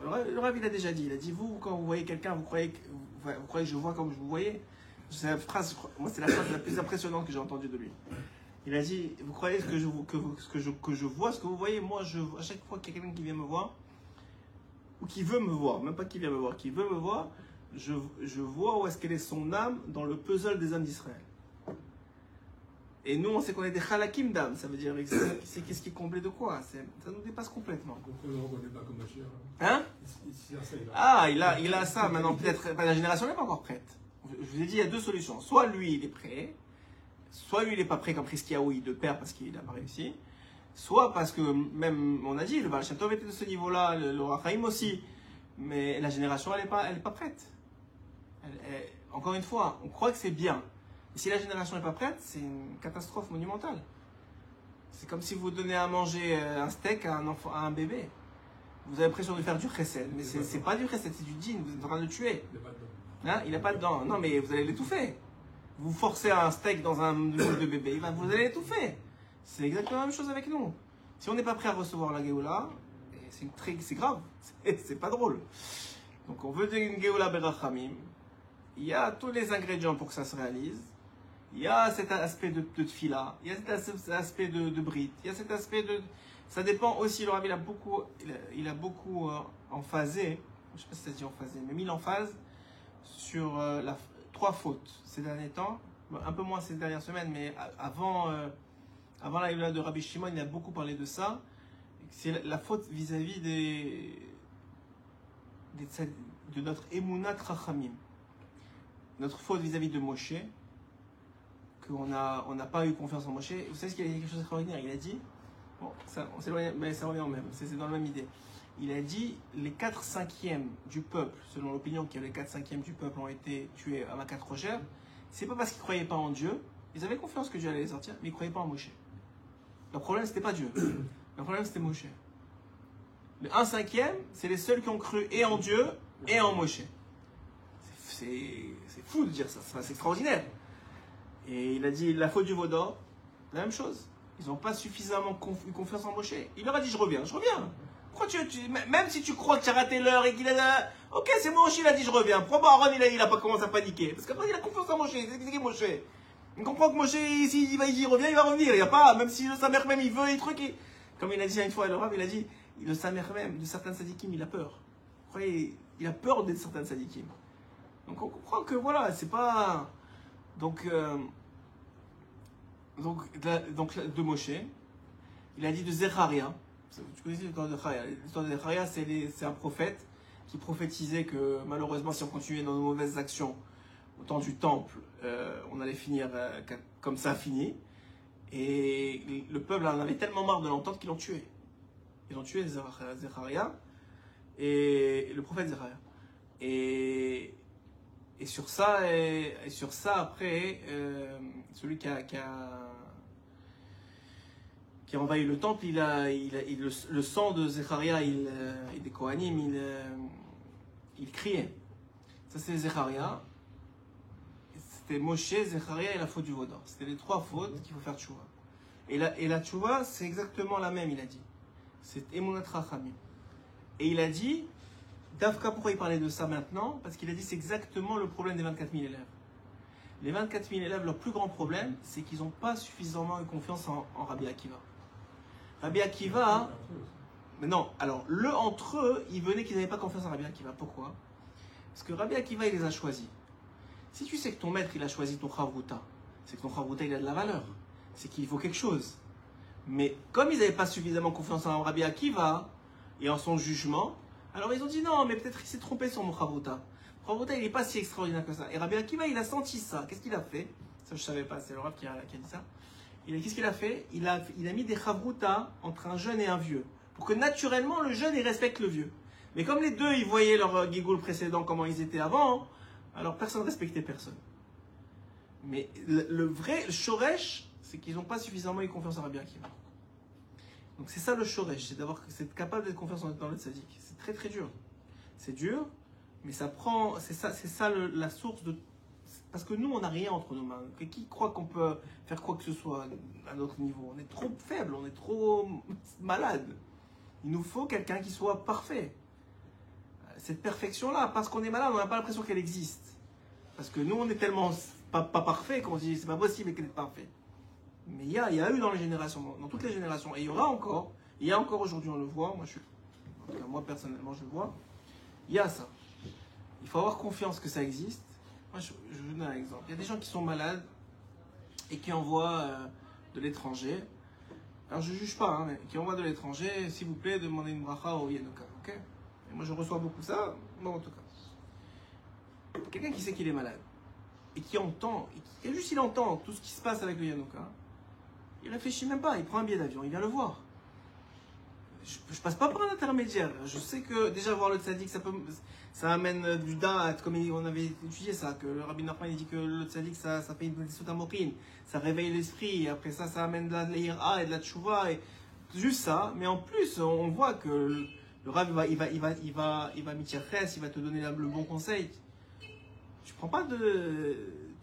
Le Rav, il a déjà dit. Il a dit, vous, quand vous voyez quelqu'un, vous croyez que je vois comme je vous voyez. C'est la phrase, moi, c'est la phrase la plus impressionnante que j'ai entendue de lui. Il a dit, vous croyez que je vois ce que vous voyez. Moi, à chaque fois qu'il y a quelqu'un qui vient me voir, ou qui veut me voir, même pas qui vient me voir, qui veut me voir, je vois où est-ce qu'elle est son âme dans le puzzle des âmes d'Israël. Et nous, on sait qu'on est des halakim d'âme. Ça veut dire, c'est qu'est-ce qui est comblé de quoi? Ça nous dépasse complètement. Donc on ne le reconnaît pas comme Mashiach. Hein? Il a ça. Maintenant, peut-être, la génération n'est pas encore prête. Je vous ai dit, il y a deux solutions. Soit lui, il est prêt. Soit lui, il n'est pas prêt comme Chriskiaou, il le perd parce qu'il n'a pas réussi. Soit parce que, même, on a dit, le Baal Shem Tov était de ce niveau-là, le Rachaim aussi. Mais la génération, elle n'est pas prête. Encore une fois, on croit que c'est bien. Et si la génération n'est pas prête, c'est une catastrophe monumentale. C'est comme si vous donnez à manger un steak à un bébé. Vous avez l'impression de faire du chesed, mais c'est pas du chesed, c'est du djinn, vous êtes en train de le tuer. Il n'a pas de dents. Non, mais vous allez l'étouffer. Vous forcez un steak dans un moule de bébé, vous allez l'étouffer. C'est exactement la même chose avec nous. Si on n'est pas prêt à recevoir la Géoula, c'est grave, c'est pas drôle. Donc on veut une Géoula Berachamim. Il y a tous les ingrédients pour que ça se réalise. Il y a cet aspect de tfila, il y a cet aspect de brite, il y a cet aspect de... Ça dépend aussi, le Rav, il a beaucoup emphasé, je ne sais pas si ça se dit emphasé, mais mis l'emphase sur trois fautes ces derniers temps, un peu moins ces dernières semaines, mais avant la Géoula de Rabbi Shimon, il a beaucoup parlé de ça. C'est la faute vis-à-vis de notre Emunat Rachamim. Notre faute vis-à-vis de Moshe, qu'on n'a pas eu confiance en Moshe. Vous savez ce qu'il a dit, quelque chose d'extraordinaire. Il a dit, bon, on s'éloigne, mais ça revient au même, c'est dans la même idée. Il a dit, les 4/5 du peuple, selon l'opinion que les 4/5 du peuple ont été tués à Makat Roger, c'est pas parce qu'ils ne croyaient pas en Dieu, ils avaient confiance que Dieu allait les sortir, mais ils ne croyaient pas en Moshe. Le problème, c'était pas Dieu. Le problème, c'était Moshe. Le 1/5, c'est les seuls qui ont cru et en Dieu et en Moshe. C'est fou de dire ça, c'est extraordinaire. Et il a dit la faute du veau d'or, la même chose. Ils n'ont pas suffisamment eu confiance en Moshe. Il leur a dit je reviens. Pourquoi même si tu crois que tu as raté l'heure et qu'il a... Ok, c'est Moshe, il a dit je reviens. Pourquoi Aaron il a pas commencé à paniquer? Parce qu'après il a confiance en Moshe, c'est qui Moshe? Il comprend que Moshe, s'il revient, il va revenir. Il n'y a pas, même si le Samer même il veut, il truc. Comme il a dit une fois à l'Orab, il a dit le Samer même de certains sadikim, il a peur. Vous croyez, il a peur de certains sadikim. Donc on comprend que voilà, c'est pas... Donc de Moshe, il a dit de Zecharia. Tu connais l'histoire de Zecharia? L'histoire de Zecharia, c'est un prophète qui prophétisait que malheureusement, si on continuait dans nos mauvaises actions au temps du temple, on allait finir comme ça a fini. Et le peuple en avait tellement marre de l'entendre qu'ils l'ont tué. Ils ont tué Zecharia, et le prophète Zecharia. Et sur ça, après, celui qui a envahi le temple, le sang de Zecharia et des Kohanim, il criait. Ça, c'est Zecharia. C'était Moshe, Zecharia et la faute du veau d'or. C'était les trois fautes qu'il faut faire tchouva. Et la tchouva, c'est exactement la même, il a dit. C'est Emunat Rachamim. Et il a dit, Davka, pourquoi il parlait de ça maintenant? Parce qu'il a dit c'est exactement le problème des 24 000 élèves. Les 24 000 élèves, leur plus grand problème, c'est qu'ils n'ont pas suffisamment eu confiance en Rabbi Akiva. Rabbi Akiva, mais non, alors entre eux, ils venaient qu'ils n'avaient pas confiance en Rabbi Akiva. Pourquoi? Parce que Rabbi Akiva, il les a choisis. Si tu sais que ton maître, il a choisi ton Chavruta, c'est que ton Chavruta, il a de la valeur. C'est qu'il faut quelque chose. Mais comme ils n'avaient pas suffisamment confiance en Rabbi Akiva et en son jugement, alors ils ont dit non, mais peut-être qu'il s'est trompé sur mon Chavruta. Chavruta, il n'est pas si extraordinaire que ça. Et Rabbi Akiva, il a senti ça. Qu'est-ce qu'il a fait? Ça, je ne savais pas, c'est le Rav qui a dit ça. Qu'est-ce qu'il a fait? Il a mis des Chavruta entre un jeune et un vieux. Pour que naturellement, le jeune, il respecte le vieux. Mais comme les deux, ils voyaient leur gigoul précédent, comment ils étaient avant, alors personne ne respectait personne. Mais le vrai shoresh, c'est qu'ils n'ont pas suffisamment eu confiance en Rabbi Akiva. Donc c'est ça le shoresh, c'est capable d'être confiance dans le tzaddik. C'est très très dur. C'est dur, mais ça prend, c'est ça la source de... Parce que nous, on n'a rien entre nos mains. Qui croit qu'on peut faire quoi que ce soit à notre niveau? On est trop faible, on est trop malade. Il nous faut quelqu'un qui soit parfait. cette perfection-là, parce qu'on est malade, on n'a pas l'impression qu'elle existe. Parce que nous, on est tellement pas parfait qu'on se dit c'est pas possible qu'elle est parfaite. Mais il y a eu dans les générations, dans toutes les générations, et il y aura encore, il y a encore aujourd'hui, on le voit, moi personnellement je le vois, il y a ça. Il faut avoir confiance que ça existe. Moi, je vous donne un exemple. Il y a des gens qui sont malades et qui envoient de l'étranger. Alors je ne juge pas, hein, mais qui envoient de l'étranger, s'il vous plaît, demandez une bracha au Yanoka. Ok? Et moi je reçois beaucoup ça, moi en tout cas. Quelqu'un qui sait qu'il est malade et qui entend, et juste il entend tout ce qui se passe avec le Yanoka, il réfléchit même pas, il prend un billet d'avion, il vient le voir. Je passe pas par un intermédiaire. Je sais que déjà voir le tzaddik, ça amène du da'at, comme on avait étudié ça, que le Rabbi Nachman il dit que le tzaddik ça fait une soutamourine, ça réveille l'esprit, et après ça amène de la l'ira et de la tchouva, et juste ça. Mais en plus, on voit que le Rav il va mitierches, il va te donner le bon conseil. Tu prends pas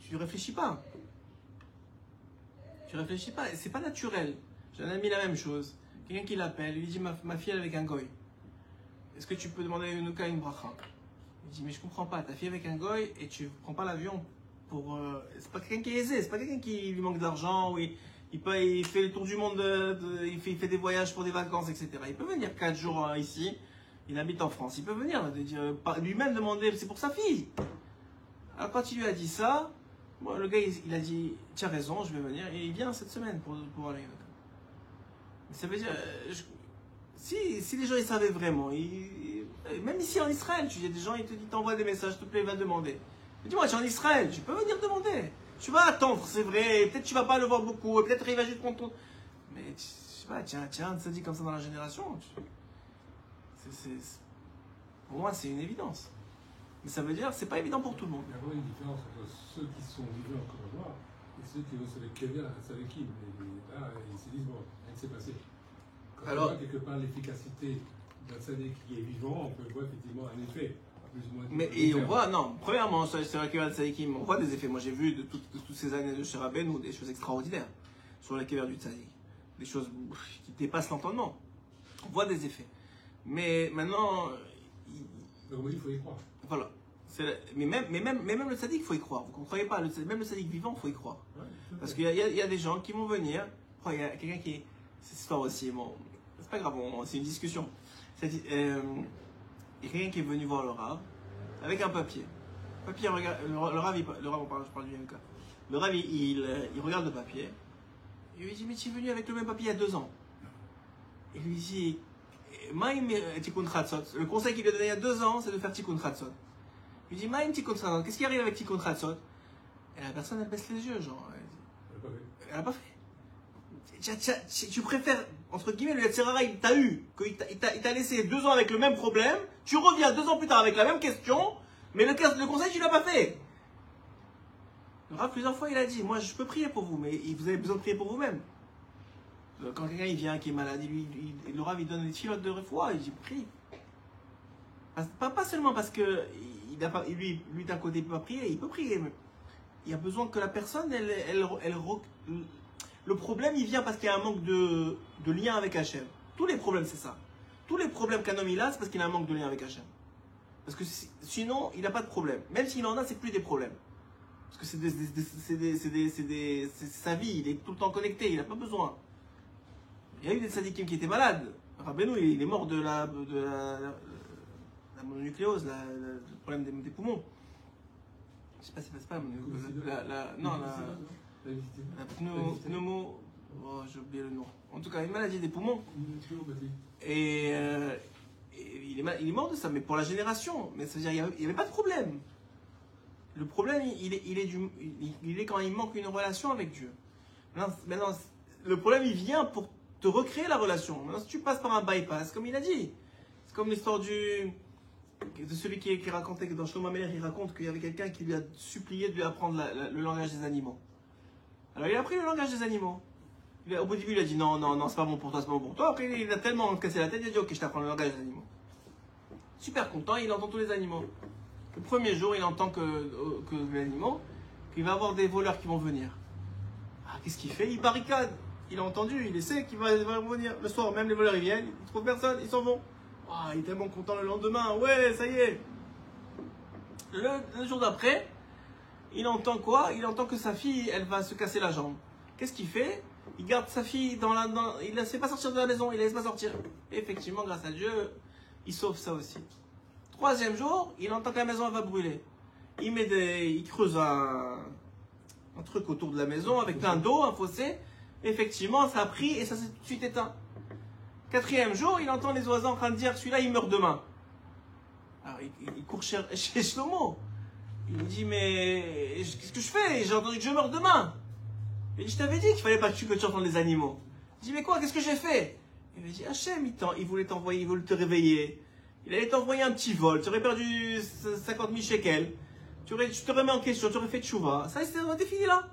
tu réfléchis pas. Tu réfléchis pas, c'est pas naturel. J'ai un ami la même chose. Quelqu'un qui l'appelle, lui dit ma fille elle est avec un goy. Est-ce que tu peux demander une bracha? Il dit mais je comprends pas, ta fille avec un goy et tu prends pas l'avion pour. C'est pas quelqu'un qui est aisé, c'est pas quelqu'un qui lui manque d'argent ou il fait le tour du monde, il fait des voyages pour des vacances, etc. Il peut venir 4 jours ici, il habite en France, il peut venir lui-même demander, c'est pour sa fille. Alors quand il lui a dit ça, bon, le gars il a dit tu as raison, je vais venir et il vient cette semaine pour aller. Ça veut dire, si les gens ils savaient vraiment, même ici en Israël, il y a des gens, ils t'envoient des messages, s'il te plaît, va demander. Dis-moi, tu es en Israël, tu peux venir demander. Tu vas attendre, c'est vrai, peut-être tu vas pas le voir beaucoup, peut-être il va juste prendre ton. Mais je sais pas, tiens, ça dit comme ça dans la génération. Pour moi, c'est une évidence. Mais ça veut dire, c'est pas évident pour tout le monde. Il y a vraiment une différence entre ceux qui sont vivants comme moi et ceux qui vont se avec Kévia, avec qui. Là, ils se disent, bon, rien ne s'est passé. Quand on voit quelque part l'efficacité d'un tzaddik qui est vivant, on peut voir effectivement un effet. Plus ou moins mais et on voit, non, premièrement, sur la Kévia de Tzadikim, on voit des effets. Moi j'ai vu de toutes ces années de chez Rabbeinu des choses extraordinaires sur la Kévia du Tzadik. Des choses qui dépassent l'entendement. On voit des effets. Mais maintenant. Donc oui, il faut y croire. Voilà. Mais même le tzaddik, il faut y croire. Vous ne comprenez pas, même le tzaddik vivant, il faut y croire. Ouais, parce qu'il y a des gens qui vont venir. Il y a quelqu'un qui. Cette histoire aussi, bon, c'est pas grave, c'est une discussion. Il y a quelqu'un qui est venu voir le Rav avec un papier. Le Rav, je parle du même cas. Le Rav, il regarde le papier. Il lui dit, mais tu es venu avec le même papier il y a 2 ans. Il lui dit, le conseil qu'il lui a donné il y a 2 ans, c'est de faire Tikkun Chatzot. Il lui dit, Maïm Tikkun Chatzot, qu'est-ce qui arrive avec Tikkun Chatzot? Et la personne, elle baisse les yeux, genre. Elle n'a pas fait. Tu préfères, entre guillemets, le Yetzirara, il t'a eu, il t'a laissé 2 ans avec le même problème, tu reviens 2 ans plus tard avec la même question, mais le conseil, tu ne l'as pas fait. Le Rav, plusieurs fois, il a dit, moi, je peux prier pour vous, mais vous avez besoin de prier pour vous-même. Quand quelqu'un il vient qui est malade, le Rav il donne des filottes de refoua, il dit prie. Pas seulement parce que lui d'un côté il ne peut pas prier, il peut prier, mais il y a besoin que la personne, le problème il vient parce qu'il y a un manque de lien avec Hachem. Tous les problèmes c'est ça. Tous les problèmes qu'un homme il a, c'est parce qu'il a un manque de lien avec Hachem. Parce que sinon il n'a pas de problème. Même s'il en a, c'est plus des problèmes. Parce que c'est sa vie, il est tout le temps connecté, il n'a pas besoin. Il y a eu des tzadikim qui étaient malades. Rabbeinu, il est mort de la mononucléose, le problème des poumons. Je ne sais pas si c'est pas la mononucléose. La pneumo. Oh, j'ai oublié le nom. En tout cas, une maladie des poumons. Et il est mort de ça, mais pour la génération. Mais ça veut dire qu'il n'y avait pas de problème. Le problème, il est quand il manque une relation avec Dieu. Maintenant, le problème, il vient pour te recréer la relation. Maintenant, si tu passes par un bypass, comme il a dit, c'est comme l'histoire de celui qui racontait que dans Shlomo Ameler, il raconte qu'il y avait quelqu'un qui lui a supplié de lui apprendre le langage des animaux. Alors il a appris le langage des animaux. Au bout du début, il a dit non, c'est pas bon pour toi, c'est pas bon pour toi. Après, il a tellement cassé la tête, il a dit ok, je t'apprends le langage des animaux. Super content, il entend tous les animaux. Le premier jour, il entend que l'animal, qu'il va y avoir des voleurs qui vont venir. Ah, qu'est-ce qu'il fait? Il barricade. Il a entendu, il sait qu'il va venir. Le soir, même les voleurs, ils viennent, ils ne trouvent personne, ils s'en vont. Oh, Ah, il est tellement content le lendemain. Ouais, ça y est. Le jour d'après, il entend quoi? Il entend que sa fille, elle va se casser la jambe. Qu'est-ce qu'il fait? Il garde sa fille il ne la fait pas sortir de la maison, il la laisse pas sortir. Et effectivement, grâce à Dieu, il sauve ça aussi. Troisième jour, il entend que la maison elle va brûler. Il creuse un truc autour de la maison avec plein d'eau, un fossé. Effectivement, ça a pris et ça s'est tout de suite éteint. Quatrième jour, il entend les oiseaux en train de dire, celui-là, il meurt demain. Alors, il court chez Shlomo. Il me dit, mais qu'est-ce que je fais? J'ai entendu que je meurs demain. Il dit, je t'avais dit qu'il fallait pas que tu entendes les animaux. Je dis, mais quoi? Qu'est-ce que j'ai fait? Il me dit, Hachem, il voulait t'envoyer, il voulait te réveiller. Il allait t'envoyer un petit vol. Tu aurais perdu 50 000 shekels. Tu te remets en question, tu aurais fait tchouva. Ça, c'est fini là.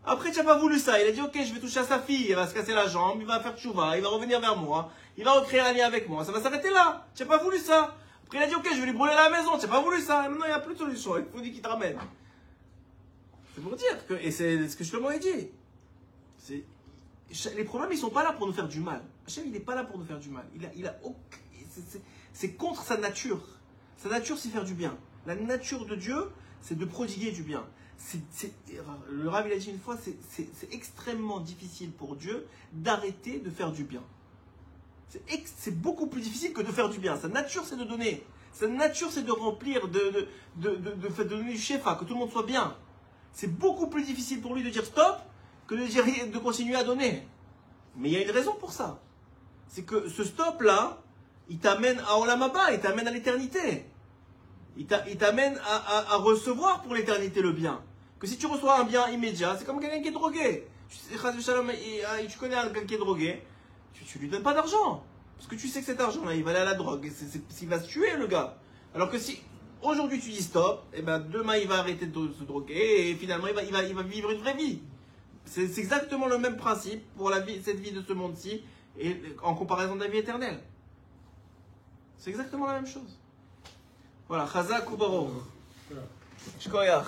Après, tu n'as pas voulu ça. Il a dit, ok, je vais toucher à sa fille. Elle va se casser la jambe. Il va faire tchouva. Il va revenir vers moi. Il va recréer un lien avec moi. Ça va s'arrêter là. Tu n'as pas voulu ça. Après, il a dit, ok, je vais lui brûler la maison. Tu n'as pas voulu ça. Maintenant, il n'y a plus de solution. Il faut dire qu'il te ramène. C'est pour dire que, et c'est ce que Shlomo a dit. Les problèmes, ils ne sont pas là pour nous faire du mal. Hachem, il n'est pas là pour nous faire du mal. C'est contre sa nature. Sa nature, c'est faire du bien. La nature de Dieu, c'est de prodiguer du bien. Le Rav, il a dit une fois, c'est extrêmement difficile pour Dieu d'arrêter de faire du bien. C'est beaucoup plus difficile que de faire du bien. Sa nature, c'est de donner. Sa nature, c'est de remplir, de donner du shefa, que tout le monde soit bien. C'est beaucoup plus difficile pour lui de dire stop que de continuer à donner. Mais il y a une raison pour ça. C'est que ce stop-là, il t'amène à Olam Haba, il t'amène à l'éternité. Il t'amène à recevoir pour l'éternité le bien. Que si tu reçois un bien immédiat, c'est comme quelqu'un qui est drogué. Tu connais quelqu'un qui est drogué, tu lui donnes pas d'argent. Parce que tu sais que cet argent-là, il va aller à la drogue. Il va se tuer, le gars. Alors que si aujourd'hui tu dis stop, et ben demain il va arrêter de se droguer et finalement il va vivre une vraie vie. C'est exactement le même principe pour cette vie de ce monde-ci et en comparaison de la vie éternelle. C'est exactement la même chose. Voilà, Chazak ou Baruch. Shkoyach.